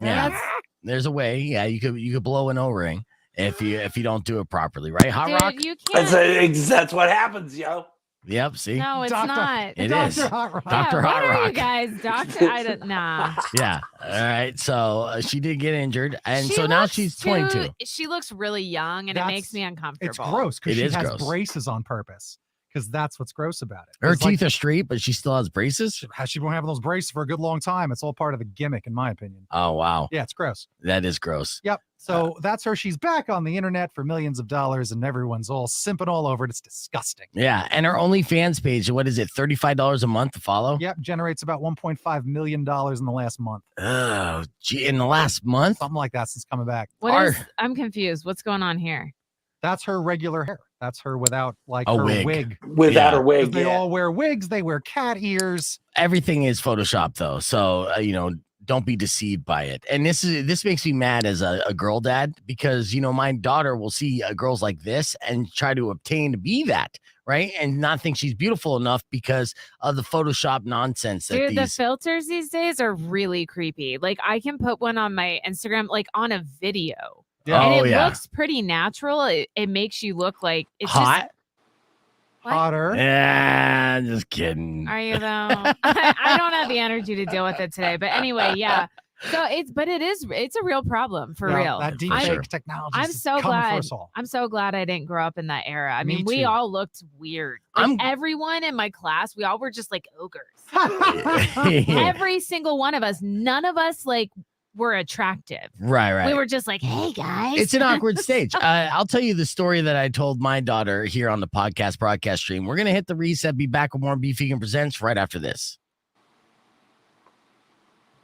Yeah, there's a way. Yeah, you could blow an O-ring if you don't do it properly, right? Hot Dude, Rock. you can't. That's what happens, yo. Yep. See. No, it's Doctor- not. It Dr. is. Hot Rock. Dr. Yeah, Hot what are you Rock. guys, doctor? I don't. Nah. Yeah. All right. So she did get injured, and She so now looks she's 22. She looks really young, and it makes That's- me uncomfortable. It's gross because It she is has gross. braces on purpose. because that's what's gross about it. Her It's like, teeth are straight, but she still has braces. has she been having those braces for a good long time? It's all part of the gimmick, in my opinion. Oh wow, Yeah, it's gross. that is gross. Yep. So that's her. She's back on the internet for millions of dollars, and everyone's all simping all over it. It's disgusting. Yeah, and her OnlyFans page, what is it, $35 a month to follow? Yep, generates about $1.5 million in the last month. Oh, gee, in the last month? Something like that since coming back. I'm confused. What's going on here? That's her regular hair. That's her without like A her wig. Without Yeah. a wig. They Yeah. all wear wigs. They wear cat ears. Everything is Photoshop though, so don't be deceived by it. And this makes me mad as a girl dad because my daughter will see girls like this and try to obtain to be that, right? And not think she's beautiful enough because of the Photoshop nonsense. Dude, the filters these days are really creepy. Like I can put one on my Instagram, like on a video. Yeah. And it yeah. looks pretty natural. It makes you look like it's Hot. Just, what? Hotter. Yeah, just kidding. Are you though? I don't have the energy to deal with it today. But anyway, yeah. So it's a real problem for Yeah, real. That deep sure. fake technology. I'm is so coming for glad. us all. I'm so glad I didn't grow up in that era. I Me mean, we too. all looked weird. Everyone in my class, we all were just like ogres. Every single one of us. None of us like were attractive. Right. We were just like, hey guys. It's an awkward stage. I'll tell you the story that I told my daughter here on the broadcast stream. We're going to hit the reset, be back with more Beef Vegan Presents right after this.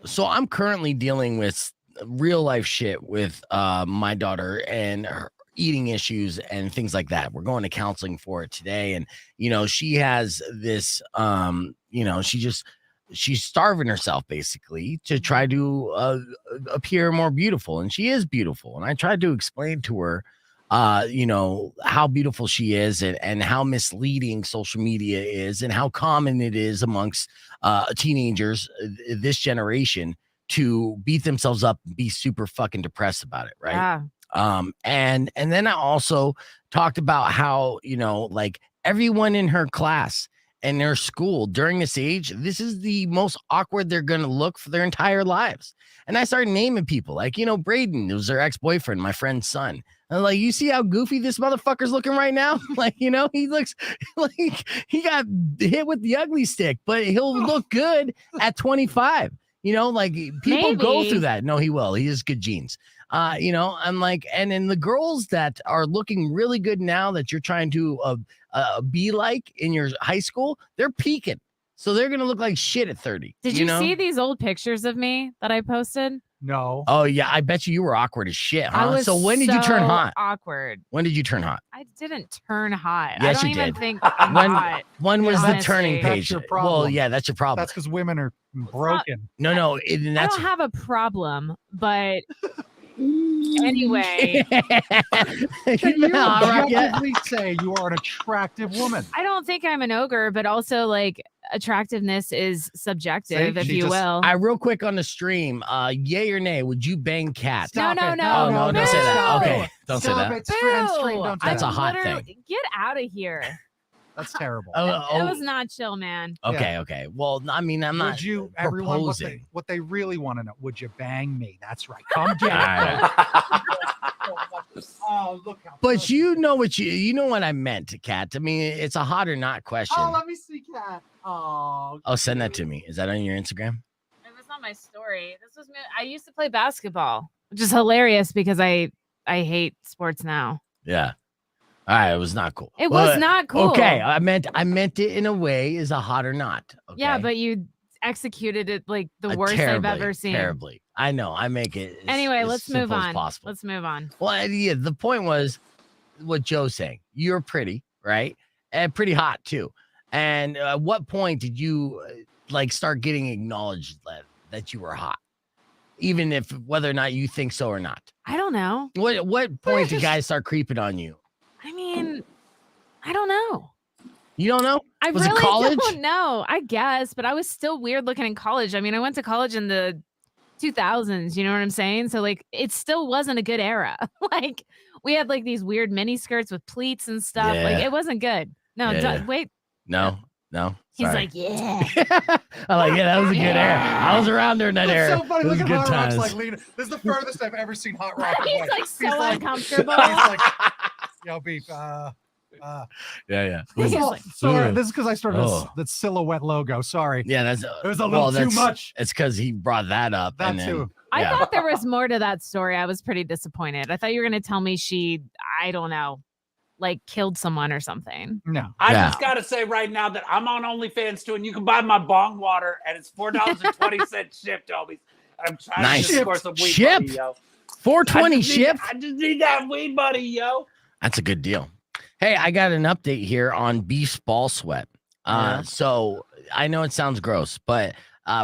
So I'm currently dealing with real life shit with my daughter and her eating issues and things like that. We're going to counseling for it today. And, she has this, she's starving herself basically to try to appear more beautiful. And she is beautiful. And I tried to explain to her, how beautiful she is and how misleading social media is and how common it is amongst teenagers, this generation, to beat themselves up and be super fucking depressed about it. Right. Yeah. And then I also talked about how, like everyone in her class and their school during this age, this is the most awkward they're going to look for their entire lives. And I started naming people like, Braden, it was their ex-boyfriend, my friend's son. And like, you see how goofy this motherfucker's looking right now? Like, he looks like he got hit with the ugly stick, but he'll look good at 25. Like people go through that. No, he will. He has good genes. I'm like, and then the girls that are looking really good now that you're trying to be like in your high school, they're peaking. So they're going to look like shit at 30. Did you see these old pictures of me that I posted? No. Oh, yeah. I bet you were awkward as shit, huh? I was So when did you turn hot? Awkward. When did you turn hot? I didn't turn hot. Yes, I don't you even did. think I'm hot. When was the Honestly. turning That's page? your problem. Well, yeah, that's your problem. That's because women are broken. No, I that's don't have a problem, but anyway, Can you All right, yeah. objectively say you are an attractive woman? I don't think I'm an ogre, but also like attractiveness is subjective, See, if she you just- will. real quick on the stream, yay or nay, would you bang Cat? Stop No, it. no, Oh, no, don't say that. stop Okay, it. don't say Stop that. it. Stream, Boo! don't do That's that. a hot literally- thing. Get out of here. That's terrible. It was not chill, man. Okay. Well, I mean, I'm not Would you, everyone, proposing. what they really want to know, would you bang me? That's right. Come get All it. right. Oh, look how But good. you know what I meant, Kat. I mean, it's a hot or not question. Oh, let me see, Cat. Oh, Send that to me. Is that on your Instagram? It was on my story. This was me. I used to play basketball, which is hilarious because I hate sports now. Yeah. All right, it was not cool. It was not cool. Okay, I meant it in a way, is a hot or not. Okay? Yeah, but you executed it like the worst terribly, I've ever seen. Terribly. I know. I make it. Anyway, as let's move simple as on. possible. Let's move on. Well, yeah, the point was what Joe's saying. You're pretty, right? And pretty hot too. And at what point did you start getting acknowledged that you were hot, even if whether or not you think so or not? I don't know. What point did guys start creeping on you? I mean, I don't know. You don't know? I Was it really college? don't know. I guess, but I was still weird looking in college. I mean, I went to college in the 2000s. You know what I'm saying? So it still wasn't a good era. We had these weird mini skirts with pleats and stuff. Yeah. It wasn't good. No, Yeah. wait. No. He's Sorry. like, yeah. I'm that was a good era. I was around during that era. That's so funny. It was Look at good Hot Rock's times. leaning. This is the furthest I've ever seen Hot Rock. He's away. so uncomfortable. He's like, yo, Beef, Yeah. This Ugh. is because I started Oh. that silhouette logo. Sorry. Yeah, that's It was a little too much. It's because he brought that up. That and then, too. I yeah. thought there was more to that story. I was pretty disappointed. I thought you were going to tell me she, I don't know, like killed someone or something. No. I Yeah. just gotta say right now that I'm on OnlyFans too, and you can buy my bong water, and it's $4.20 shipped, homies. I'm trying Nice. to just score some weed Shipped? money, yo. $4.20 shipped. I just need that weed money, yo. That's a good deal. Hey, I got an update here on Beef's ball sweat. So I know it sounds gross, but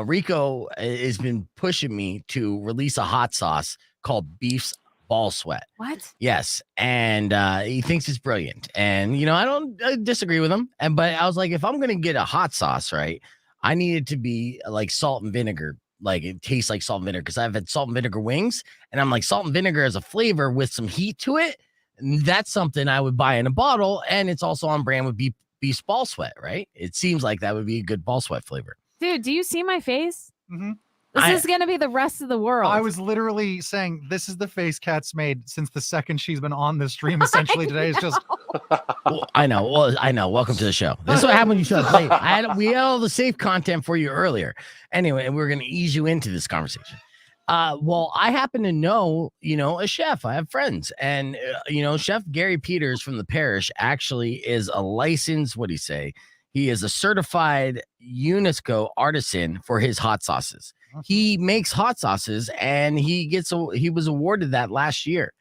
Rico has been pushing me to release a hot sauce called Beef's ball sweat. What? Yes, and he thinks it's brilliant, and I disagree with him. But I was like, if I'm gonna get a hot sauce, right, I need it to be like salt and vinegar, like it tastes like salt and vinegar, because I've had salt and vinegar wings, and I'm like, salt and vinegar as a flavor with some heat to it. That's something I would buy in a bottle, and it's also on brand with Beef's ball sweat, right? It seems like that would be a good ball sweat flavor. Dude, do you see my face? Mm-hmm. This is going to be the rest of the world. I was literally saying this is the face Kat's made since the second she's been on this stream. Essentially, today is just. Well, I know. Welcome to the show. This is what happened when you showed up late. We had all the safe content for you earlier. Anyway, and we're going to ease you into this conversation. Well, I happen to know, a chef. I have friends, and Chef Gary Peters from the parish actually is a licensed. What do you say? He is a certified UNESCO artisan for his hot sauces. He makes hot sauces, and he was awarded that last year.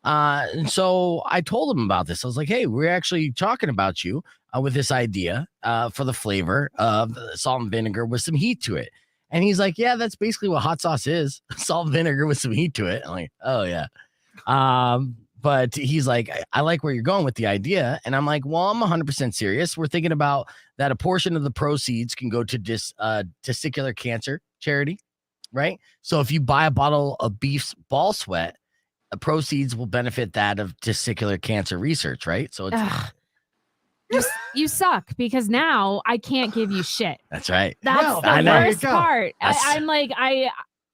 And so I told him about this. I was like, hey, we're actually talking about you with this idea for the flavor of salt and vinegar with some heat to it. And he's like, yeah, that's basically what hot sauce is. Salt and vinegar with some heat to it. I'm like, oh yeah. But he's like, I like where you're going with the idea. And I'm like, well, I'm 100% serious. We're thinking about that a portion of the proceeds can go to testicular cancer charity, right? So if you buy a bottle of Beef's ball sweat, the proceeds will benefit that of testicular cancer research, right? So it's you suck, because now I can't give you shit. That's right. That's the worst part.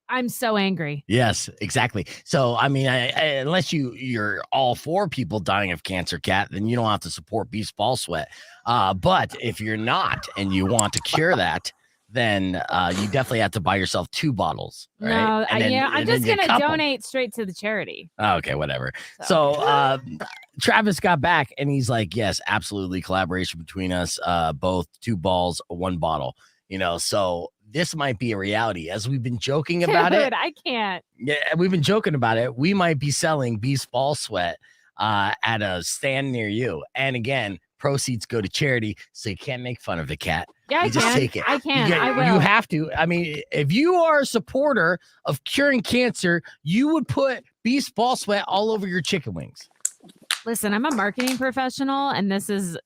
I'm so angry. Yes, exactly. So, I mean, unless you're all for people dying of cancer, Kat, then you don't have to support Beef's ball sweat. But if you're not and you want to cure that, then you definitely have to buy yourself 2 bottles. Right? No, I'm just going to donate straight to the charity. Okay, whatever. So Travis got back and he's like, yes, absolutely. Collaboration between us, both 2 balls, 1 bottle, so this might be a reality as we've been joking about it. I can't. Yeah, we've been joking about it. We might be selling Beef's ball sweat at a stand near you. And again, proceeds go to charity, so you can't make fun of the Cat. Yeah, you just take it. I can. I will. You have to. I mean, if you are a supporter of curing cancer, you would put Beef's ball sweat all over your chicken wings. Listen, I'm a marketing professional, and this is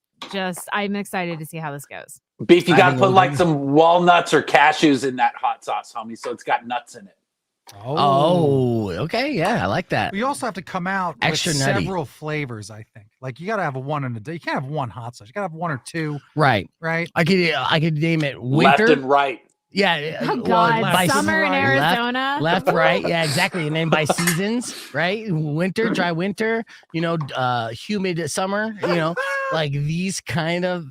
I'm excited to see how this goes. Beef, you got to put like some walnuts or cashews in that hot sauce, homie, so it's got nuts in it. Oh, okay. Yeah, I like that. You also have to come out Extra with nutty. several flavors, I think. Like, you got to have one in a day. You can't have one hot sauce. You got to have 1 or 2. Right. Right. I could name it winter. Left and right. Yeah. Oh, God. by Summer in Arizona. Left, right. Yeah, exactly. And then by seasons, right? Winter, dry winter, humid summer, like these kind of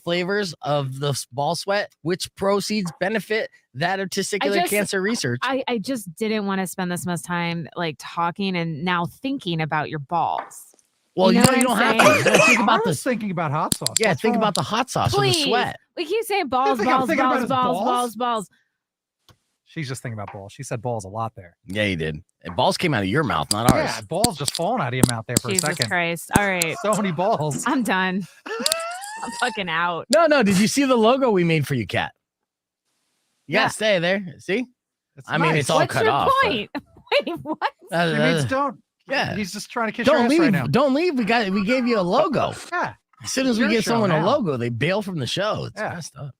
flavors of the ball sweat, which proceeds benefit that of testicular cancer research. I just didn't want to spend this much time like talking and now thinking about your balls. Well, you don't have to. Think about this. Thinking about hot sauce. Yeah, think about the hot sauce and the sweat. We keep saying balls. She's just thinking about balls. She said balls a lot there. Yeah, you did. And balls came out of your mouth, not ours. Yeah, balls just falling out of your mouth there for a second. Jesus Christ. All right. So many balls. I'm done. I'm fucking out. No. Did you see the logo we made for you, Kat? You gotta stay there. See? I mean, it's all cut off. What's your point? Wait, what? He means don't. Yeah. He's just trying to kiss your ass leave. right now. Don't leave. We gave you a logo. Yeah. As soon as we give someone a logo, they bail from the show. It's messed up.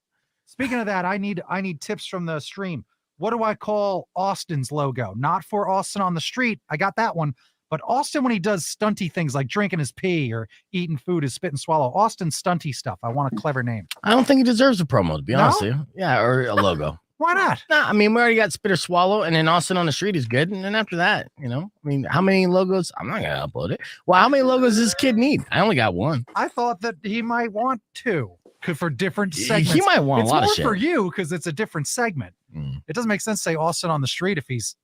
Speaking of that, I need tips from the stream. What do I call Austin's logo? Not for Austin on the street. I got that one. But Austin, when he does stunty things like drinking his pee or eating food, his spit and swallow, Austin stunty stuff. I want a clever name. I don't think he deserves a promo, to be honest with you. Yeah, or a logo. Why not? Nah, I mean, we already got Spit or Swallow, and then Austin on the Street is good. And then after that, I mean, how many logos? I'm not going to upload it. Well, how many logos does this kid need? I only got one. I thought that he might want two for different segments. He might want it's a lot more of shit. for you because it's a different segment. It doesn't make sense to say Austin on the Street if he's,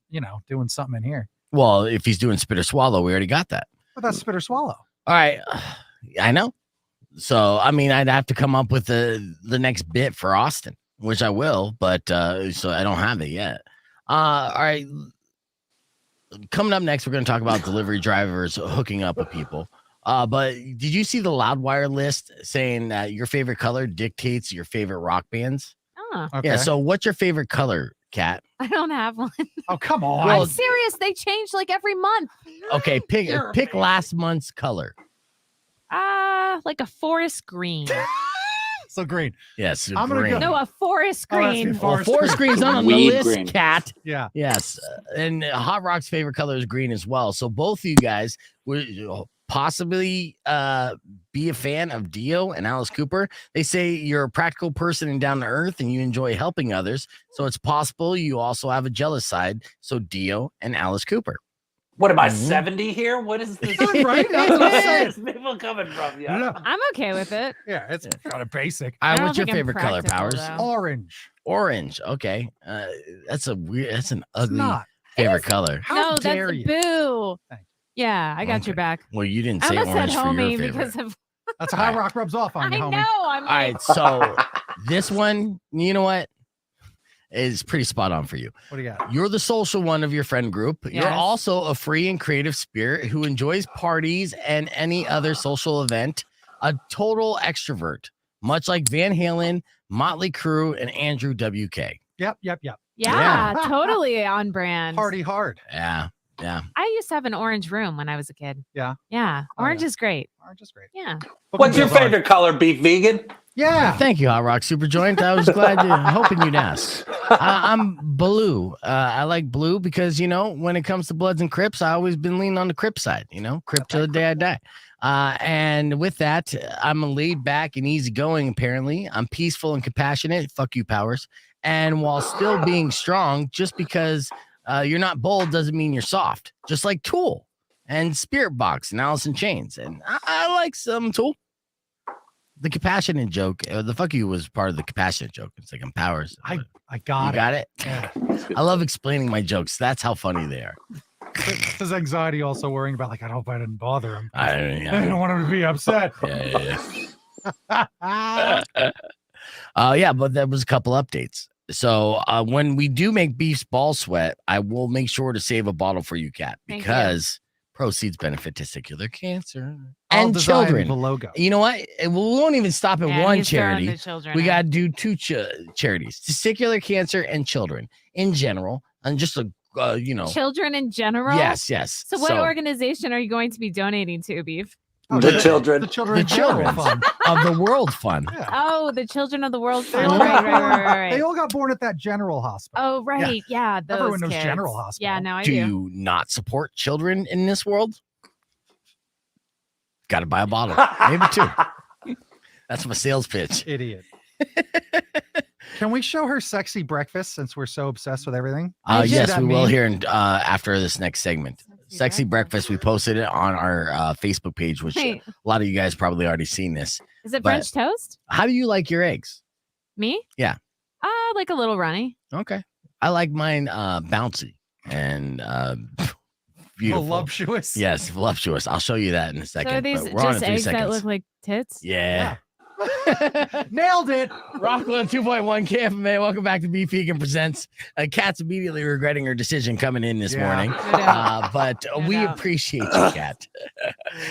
doing something in here. Well, if he's doing Spit or Swallow, we already got that. But that's Spit or Swallow. All right. I know. So, I mean, I'd have to come up with the next bit for Austin, which I will, but so I don't have it yet. All right. Coming up next, we're going to talk about delivery drivers hooking up with people. But did you see the Loudwire list saying that your favorite color dictates your favorite rock bands? Oh, Okay. Yeah. So what's your favorite color, Kat? I don't have one. Oh, come on. Well, I'm serious. They change like every month. Okay. Pick last month's color. Like a forest green. So green. Yes. I'm gonna green. go- No, a forest green. Forest green's not on the Weed list, green. Cat. Yeah. Yes. And Hot Rock's favorite color is green as well. So both of you guys would possibly be a fan of Dio and Alice Cooper. They say you're a practical person and down to earth and you enjoy helping others. So it's possible you also have a jealous side. So Dio and Alice Cooper. What am I, 70 here? What is this? Right? That's what I'm Where saying. is people coming from? No. Yeah. I'm okay with it. Yeah, it's kind of basic. All right, don't what's your think I'm favorite color, practical, Powers? though. Orange. Orange. Okay. That's an It's ugly not. favorite color. How no, dare that's you? boo. Thank you. Yeah, I got your Okay. back. Well, you didn't I say almost said orange for your homie favorite. because of That's how Rock rubs off on I you, homie. know. I'm All like, right, so this one, you know what, is pretty spot on for you. What do you got? You're the social one of your friend group. You're Yes. also a free and creative spirit who enjoys parties and any other social event. A total extrovert, much like Van Halen, Motley Crue, and Andrew WK. Yep. yeah, totally on brand. Party hard. Yeah. I used to have an orange room when I was a kid. Yeah. Yeah. Oh, Orange yeah. is great. Orange is great. Yeah. What's your favorite color, Beef Vegan? Yeah. Thank you, Hot Rock Superjoint. I was glad hoping you'd ask. I'm blue. I like blue because, when it comes to Bloods and Crips, I always been leaning on the Crip side, Crip till the day I die. And with that, I'm a laid back and easygoing, apparently. I'm peaceful and compassionate. Fuck you, Powers. And while still being strong, just because you're not bold doesn't mean you're soft. Just like Tool and Spirit Box and Alice in Chains. And I like some Tool. The compassionate joke, the fuck you was part of the compassionate joke. It's like I'm Powers. I You got it. got it? Yeah. I love explaining my jokes. That's how funny they are. His anxiety also worrying about I hope I didn't bother him. I Yeah. don't want him to be upset. Yeah, but there was a couple updates. So when we do make Beef's ball sweat, I will make sure to save a bottle for you, Kat, Thank you. because proceeds benefit testicular cancer I'll and design children. the logo. You know what? We won't even stop at Yeah, one he's throwing charity. the children We in. got to do two charities: testicular cancer and children in general, and just children in general. Yes. So what organization are you going to be donating to, Beef? The children. The children. The in general children fund. of the World Fund. Yeah. Oh, the Children of the World They Fund. all, Right, got right, born, right. they all got born at that general hospital. Oh, right. Yeah. Those Everyone knows kids. General Hospital. Yeah, no, I Do do. you not support children in this world? Got to buy a bottle, maybe two. That's my sales pitch. Idiot. Can we show her sexy breakfast since we're so obsessed with everything? Yes, That we will meme? here after this next segment. Sexy breakfast. We posted it on our Facebook page, which Wait, a lot of you guys probably already seen this. is it but- French toast? How do you like your eggs? Me? Yeah. Like a little runny. Okay, I like mine bouncy and beautiful. Voluptuous. Yes, voluptuous. I'll show you that in a second. So are these but we're on just in 3 eggs that seconds. look like tits? Yeah. Nailed it. Rockland 2.1 KFMA. Welcome back to Beef Vegan Presents. Kat's immediately regretting her decision coming in this Yeah. morning. No doubt. But No we doubt. appreciate you, Kat.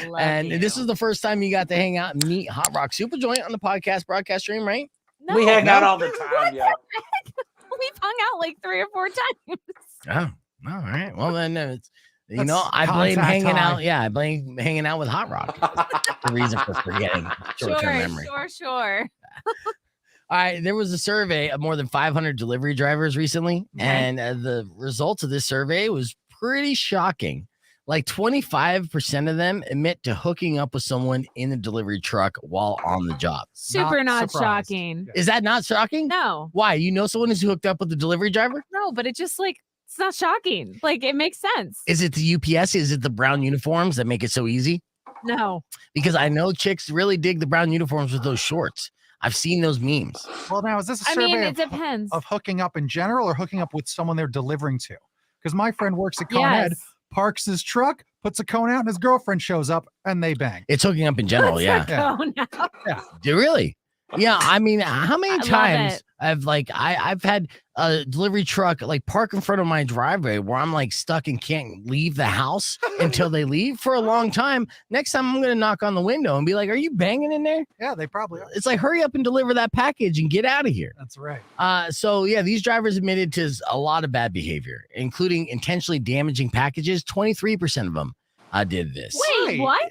Love And you. this is the first time you got to hang out and meet Hot Rock Superjoint on the podcast broadcast stream, right? No, We hang out no. all the time, yo. We've hung out like 3 or 4 times. Oh, all right. Well, then it's, That's I blame contact hanging high. out. Yeah, I blame hanging out with Hot Rock. The reason for forgetting short-term memory. Sure. All right, there was a survey of more than 500 delivery drivers recently, Okay. and the results of this survey was pretty shocking. like 25% of them admit to hooking up with someone in the delivery truck while on the job. Super not surprised. shocking. Is that not shocking? No. Why? You know someone who's hooked up with the delivery driver? No, but it just like it's not shocking. Like it makes sense. Is it the UPS? Is it the brown uniforms that make it so easy? No. Because I know chicks really dig the brown uniforms with those shorts. I've seen those memes. Well, now is this a I survey mean, it depends. of hooking up in general or hooking up with someone they're delivering to? Because my friend works at Con Ed, Yes. parks his truck, puts a cone out, and his girlfriend shows up, and they bang. It's hooking up in general, What's yeah. that going on? Do really? Yeah, I mean, how many I love times it. I've had a delivery truck like park in front of my driveway where I'm like stuck and can't leave the house until they leave for a long time. Next time I'm gonna knock on the window and be like, "Are you banging in there?" Yeah, they probably are. It's like, hurry up and deliver that package and get out of here. That's right. So yeah, these drivers admitted to a lot of bad behavior, including intentionally damaging packages. 23% of them did this. Wait, what?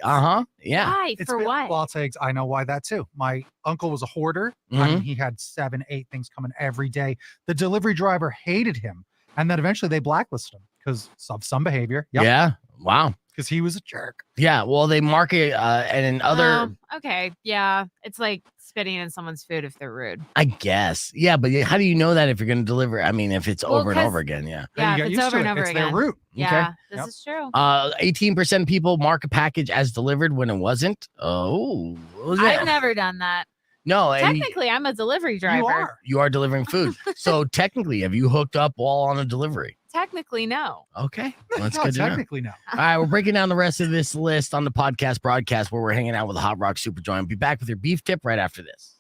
Yeah. Why? For what? Well, I'll tell you, I know why that too. My uncle was a hoarder. I Mm-hmm. mean, he had 7, 8 things coming every day. The delivery driver hated him, and then eventually they blacklisted him because of some behavior. Yep. Yeah. Wow. Because he was a jerk. Yeah. Well, they mark it and in other. Okay. Yeah. It's like spitting in someone's food if they're rude. I guess. Yeah, but how do you know that if you're going to deliver? I mean, if it's Well, over and 'cause- over again, yeah. Yeah. you If get it's used over to and it. over It's again. their route. Yeah. This Yep. is true. 18% of people mark a package as delivered when it wasn't. Oh, what was that? I've never done that. No, and Technically, I'm a delivery driver. you are delivering food. So technically, have you hooked up while on a delivery? Technically, no. Okay, well, that's No, good to know. technically no. All right, we're breaking down the rest of this list on the podcast broadcast where we're hanging out with the Hotrock Supajoint. Be back with your beef tip right after this.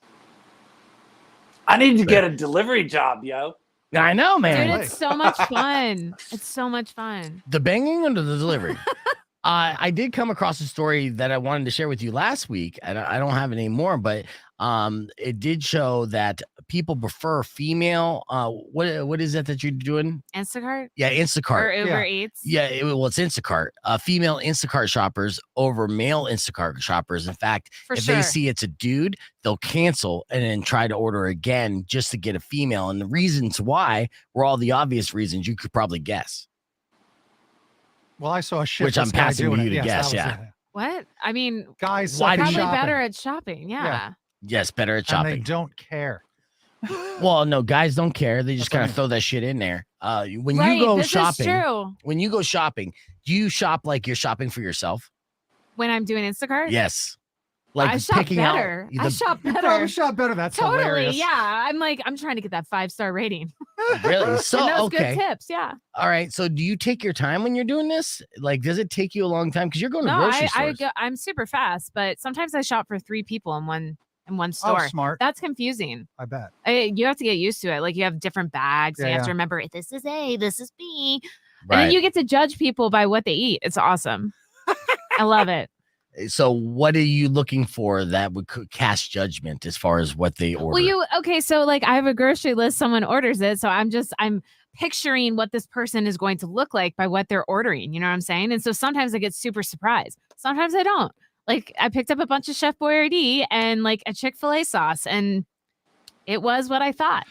I need to get a delivery job, yo. I know, man. Dude, it's so much fun. It's so much fun. The banging or the delivery? I did come across a story that I wanted to share with you last week, and I don't have it anymore, but it did show that people prefer female. What is it that you're doing? Instacart Yeah, Instacart. or Uber Eats. Yeah, it's Instacart. Female Instacart shoppers over male Instacart shoppers. In fact, For if sure. they see it's a dude, they'll cancel and then try to order again just to get a female. And the reasons why were all the obvious reasons you could probably guess. Well, I saw a shit. Which I'm passing to doing you it. to Yes, guess, that was yeah. it. What? I mean, Guys, Why suck do at you- probably shopping, better at shopping. Yeah. Yes, better at and they shopping. don't care. Well, no, guys don't care. They just That's what I kind of mean. throw that shit in there. When Right, you go this shopping, is true. when you go shopping, do you shop like you're shopping for yourself? When I'm doing Instacart, Yes. Like I shop picking better. out I shop You better. probably shop better. That's Totally. hilarious. Yeah. I'm trying to get that 5-star rating. really. So and those okay. good tips. Yeah. All right. So do you take your time when you're doing this? Like, does it take you a long time? Because you're going to No, grocery I stores. I'm super fast, but sometimes I shop for 3 people in one Oh, store. smart. That's confusing. I bet. You have to get used to it. Like you have different bags. Yeah, and you have yeah. to remember this is A, this is B. And Right. then you get to judge people by what they eat. It's awesome. I love it. So what are you looking for that would cast judgment as far as what they order? Okay, so like I have a grocery list, someone orders it. So I'm picturing what this person is going to look like by what they're ordering. You know what I'm saying? And so sometimes I get super surprised. Sometimes I don't. Like I picked up a bunch of Chef Boyardee and like a Chick-fil-A sauce, and it was what I thought.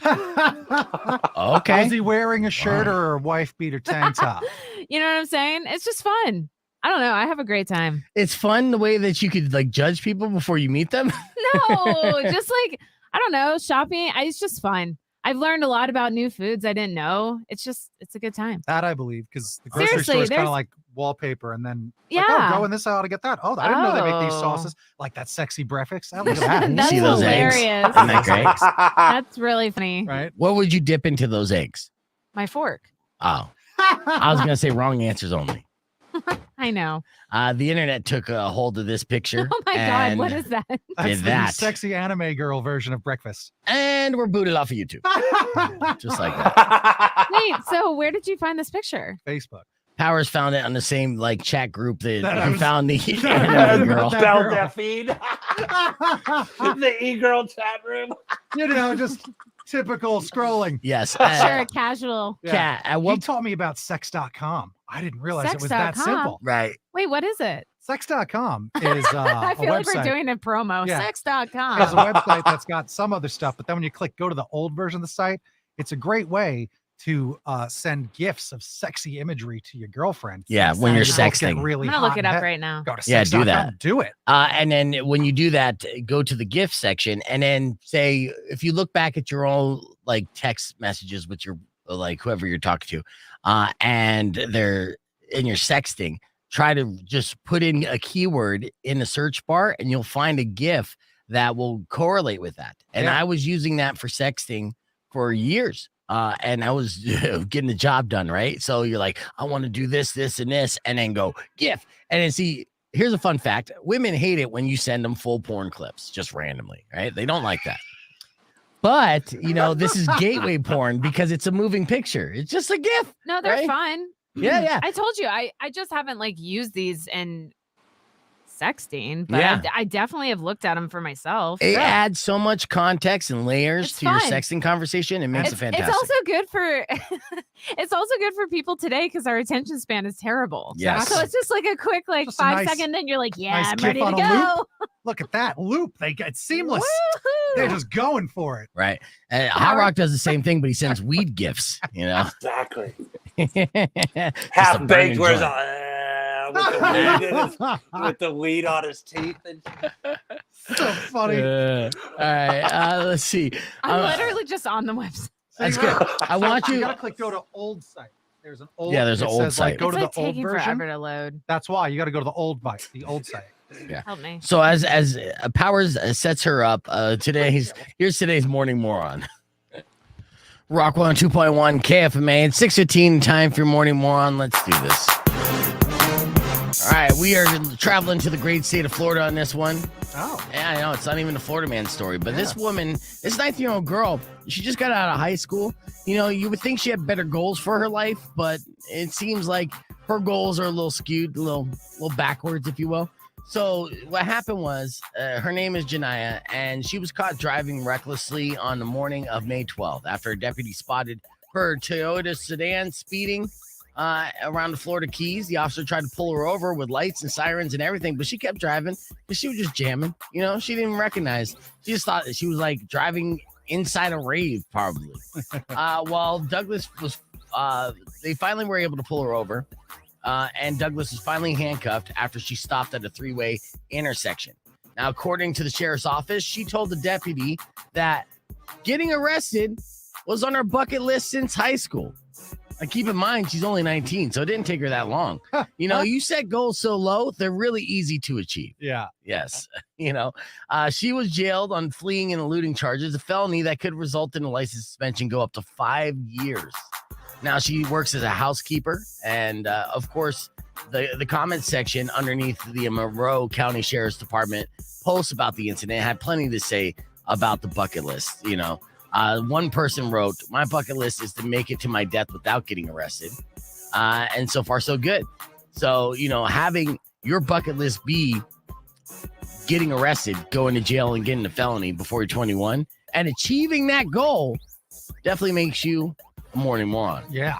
Okay. Was he wearing a shirt or a wife beater tank top? You know what I'm saying? It's just fun. I don't know. I have a great time. It's fun the way that you could like judge people before you meet them. No, just like, I don't know, shopping. It's just fun. I've learned a lot about new foods I didn't know. It's a good time. That I believe, because the grocery Seriously, store is kind there's- of like wallpaper, and then it's like, Yeah. oh, go in this aisle to get that. Oh, I didn't know they make these Oh. sauces like that sexy breakfast. Oh, look at that. That's see those eggs? hilarious. Isn't that great? That's really funny. Right? What would you dip into those eggs? My fork. Oh, I was gonna say wrong answers only. I know. The internet took a hold of this picture. Oh my God. and- What is that? That's Did the that. sexy anime girl version of breakfast. And we're booted off of YouTube, just like that. Wait, so where did you find this picture? Facebook. Powers found it on the same like chat group that That I he was- found the that anime girl. that Spell girl. that feed. The e-girl chat room. You know, just typical scrolling. Yes. Sure, casual. Yeah. Cat. At He what? taught me about sex.com. I didn't realize it was that Sex.com? simple. Right. Wait, what is it? Sex.com is I a feel like we're website. doing a promo. Yeah. It's a Sex.com. website that's got some other stuff, but then when you go to the old version of the site, it's a great way to send gifts of sexy imagery to your girlfriend. Yeah, when you're And both get sexting. really I'm gonna look hot it and up heavy. right now. Go to Yeah, do sex.com, that. Do it. And then when you do that, go to the gift section, and then say, if you look back at your own like text messages with your like whoever you're talking to, and they're in your sexting, try to just put in a keyword in the search bar, and you'll find a GIF that will correlate with that. And Yeah. I was using that for sexting for years. And I was getting the job done, right? So you're like, I want to do this, this, and this, and then go GIF. And then see, here's a fun fact. Women hate it when you send them full porn clips just randomly, right? They don't like that. But, you know, this is gateway porn because it's a moving picture. It's just a GIF. No, they're right? fun. Yeah, yeah. I told you, I just haven't like used these in sexting, but Yeah. I definitely have looked at them for myself. It adds so much context and layers It's to your fun. sexting conversation. It makes it fantastic. It's also good for it's also good for people today because our attention span is terrible. Yes. So it's just like a quick like Just a 5 nice- second, then you're like, yeah, nice I'm GIF ready to on a go. loop. Look at that loop. They get seamless. Woohoo! They're just going for it. Right. And Hot Rock does the same thing, but he sends weed gifts, you know? Exactly. Just a Half baked, burning where's joint. with the weed on his teeth and So funny. All right. Let's see. I'm literally just on the website. That's good. I want You you. gotta click go to old site. There's an old. Yeah, there's it an old says, like, site. go It's to like the old taking version. forever to load. That's why you got to go to the old site. Help me. So as Powers sets her up, here's today's morning moron. Rock 102.1 KFMA. It's 6:15. Time for your morning moron. Let's do this. All right, we are traveling to the great state of Florida on this one. Oh, Yeah, I know it's not even a Florida man story, but this woman, this 19-year-old girl, she just got out of high school. You know, you would think she had better goals for her life, but it seems like her goals are a little skewed, a little backwards, if you will. So what happened was, her name is Janiyah, and she was caught driving recklessly on the morning of May 12th after a deputy spotted her Toyota sedan speeding around the Florida Keys. The officer tried to pull her over with lights and sirens and everything, but she kept driving because she was just jamming. You know, she didn't even recognize. She just thought that she was like driving inside a rave, probably. While Douglas was, they finally were able to pull her over, and Douglas was finally handcuffed after she stopped at a three-way intersection. Now, according to the sheriff's office, she told the deputy that getting arrested was on her bucket list since high school. And keep in mind, she's only 19, so it didn't take her that long. You know, you set goals so low, they're really easy to achieve. yeah. Yes. You know, she was jailed on fleeing and eluding charges, a felony that could result in a license suspension go up to 5 years. Now she works as a housekeeper. And of course, the comment section underneath the Monroe County Sheriff's Department post about the incident had plenty to say about the bucket list. You know, one person wrote, "My bucket list is to make it to my death without getting arrested." And so far, so good. So, you know, having your bucket list be getting arrested, going to jail, and getting a felony before you're 21 and achieving that goal definitely makes you a morning moron. Yeah.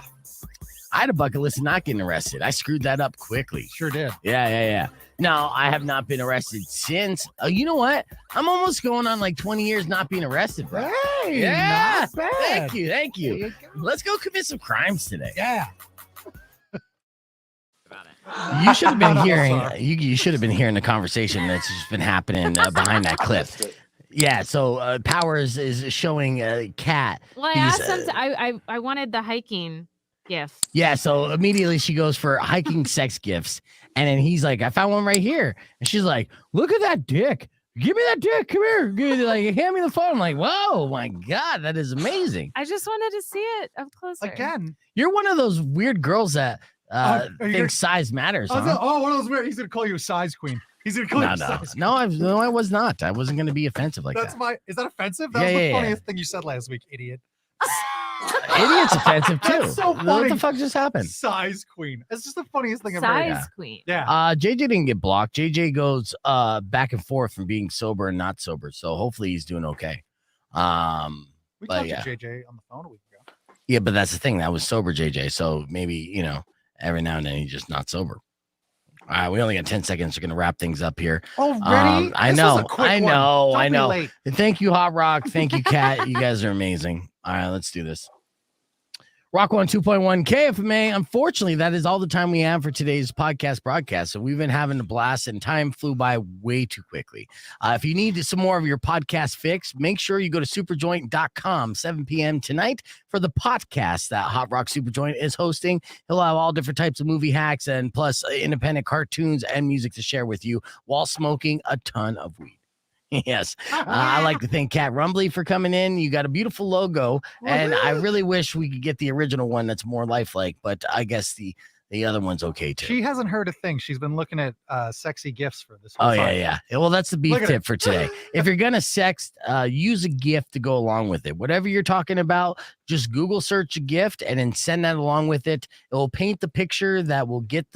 I had a bucket list of not getting arrested. I screwed that up quickly. Sure did. Yeah. No, I have not been arrested since. You know what? I'm almost going on like 20 years not being arrested, bro. Hey, Yeah. not bad. Thank you. Let's go commit some crimes today. Yeah. You should have been I'm hearing. sorry. You should have been hearing the conversation that's just been happening behind that clip. Yeah. So Powers is showing Kat. Well, I these, asked them I wanted the hiking gift. Yeah. So immediately she goes for hiking sex gifts, and then he's like, "I found one right here," and she's like, "Look at that dick. Give me that dick. Come here. Like, hand me the phone." I'm like, "Whoa, my God, that is amazing." I just wanted to see it up closer. Again. You're one of those weird girls that are you gonna- think size matters. I was Huh? like, one of those weird. He's gonna call you a size queen. He's gonna call you a size queen. No, I was not. I wasn't going to be offensive like That's that. Is that offensive? That Yeah, was the yeah, yeah. funniest thing you said last week, idiot. Idiot's offensive too. That's so What funny. the fuck just happened? Size queen. It's just the funniest thing I've ever heard. Size queen. Yeah. JJ didn't get blocked. JJ goes back and forth from being sober and not sober. So hopefully he's doing okay. We but talked yeah. to JJ on the phone a week ago. Yeah, but that's the thing. That was sober JJ. So maybe, you know, every now and then he's just not sober. All right, we only got 10 seconds. We're gonna wrap things up here. Already? I This was know, a quick I one. know, Don't I be know. late. Thank you, Hot Rock. Thank you, Kat. You guys are amazing. All right, let's do this. Rock 102.1 KFMA. Unfortunately, that is all the time we have for today's podcast broadcast. So we've been having a blast and time flew by way too quickly. If you need some more of your podcast fix, make sure you go to superjoint.com 7 p.m. tonight for the podcast that Hotrock Supajoint is hosting. He'll have all different types of movie hacks and plus independent cartoons and music to share with you while smoking a ton of weed. Yes. I'd like to thank Kat Rumbley for coming in. You got a beautiful logo, and I really wish we could get the original one that's more lifelike, but I guess the other one's okay too. She hasn't heard a thing. She's been looking at sexy gifts for this whole Oh, time. yeah. Well, that's the beef tip for today. If you're going to sext, use a gift to go along with it. Whatever you're talking about, just Google search a gift and then send that along with it. It will paint the picture that will get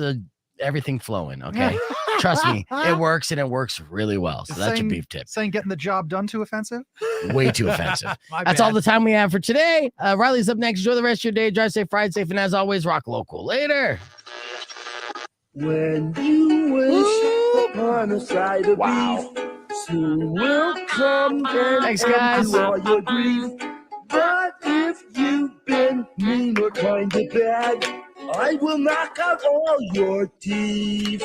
everything flowing, okay? Trust me, it works, and it works really well. So that's your beef tip. Saying getting the job done too offensive? Way too offensive. bad. That's all the time we have for today. Riley's up next. Enjoy the rest of your day. Drive safe, ride safe, and as always, rock local. Later. When you wish upon a side of beef, soon will come and Thanks, guys. all your grief. But if you've been mean or kind of bad, I will knock out all your teeth.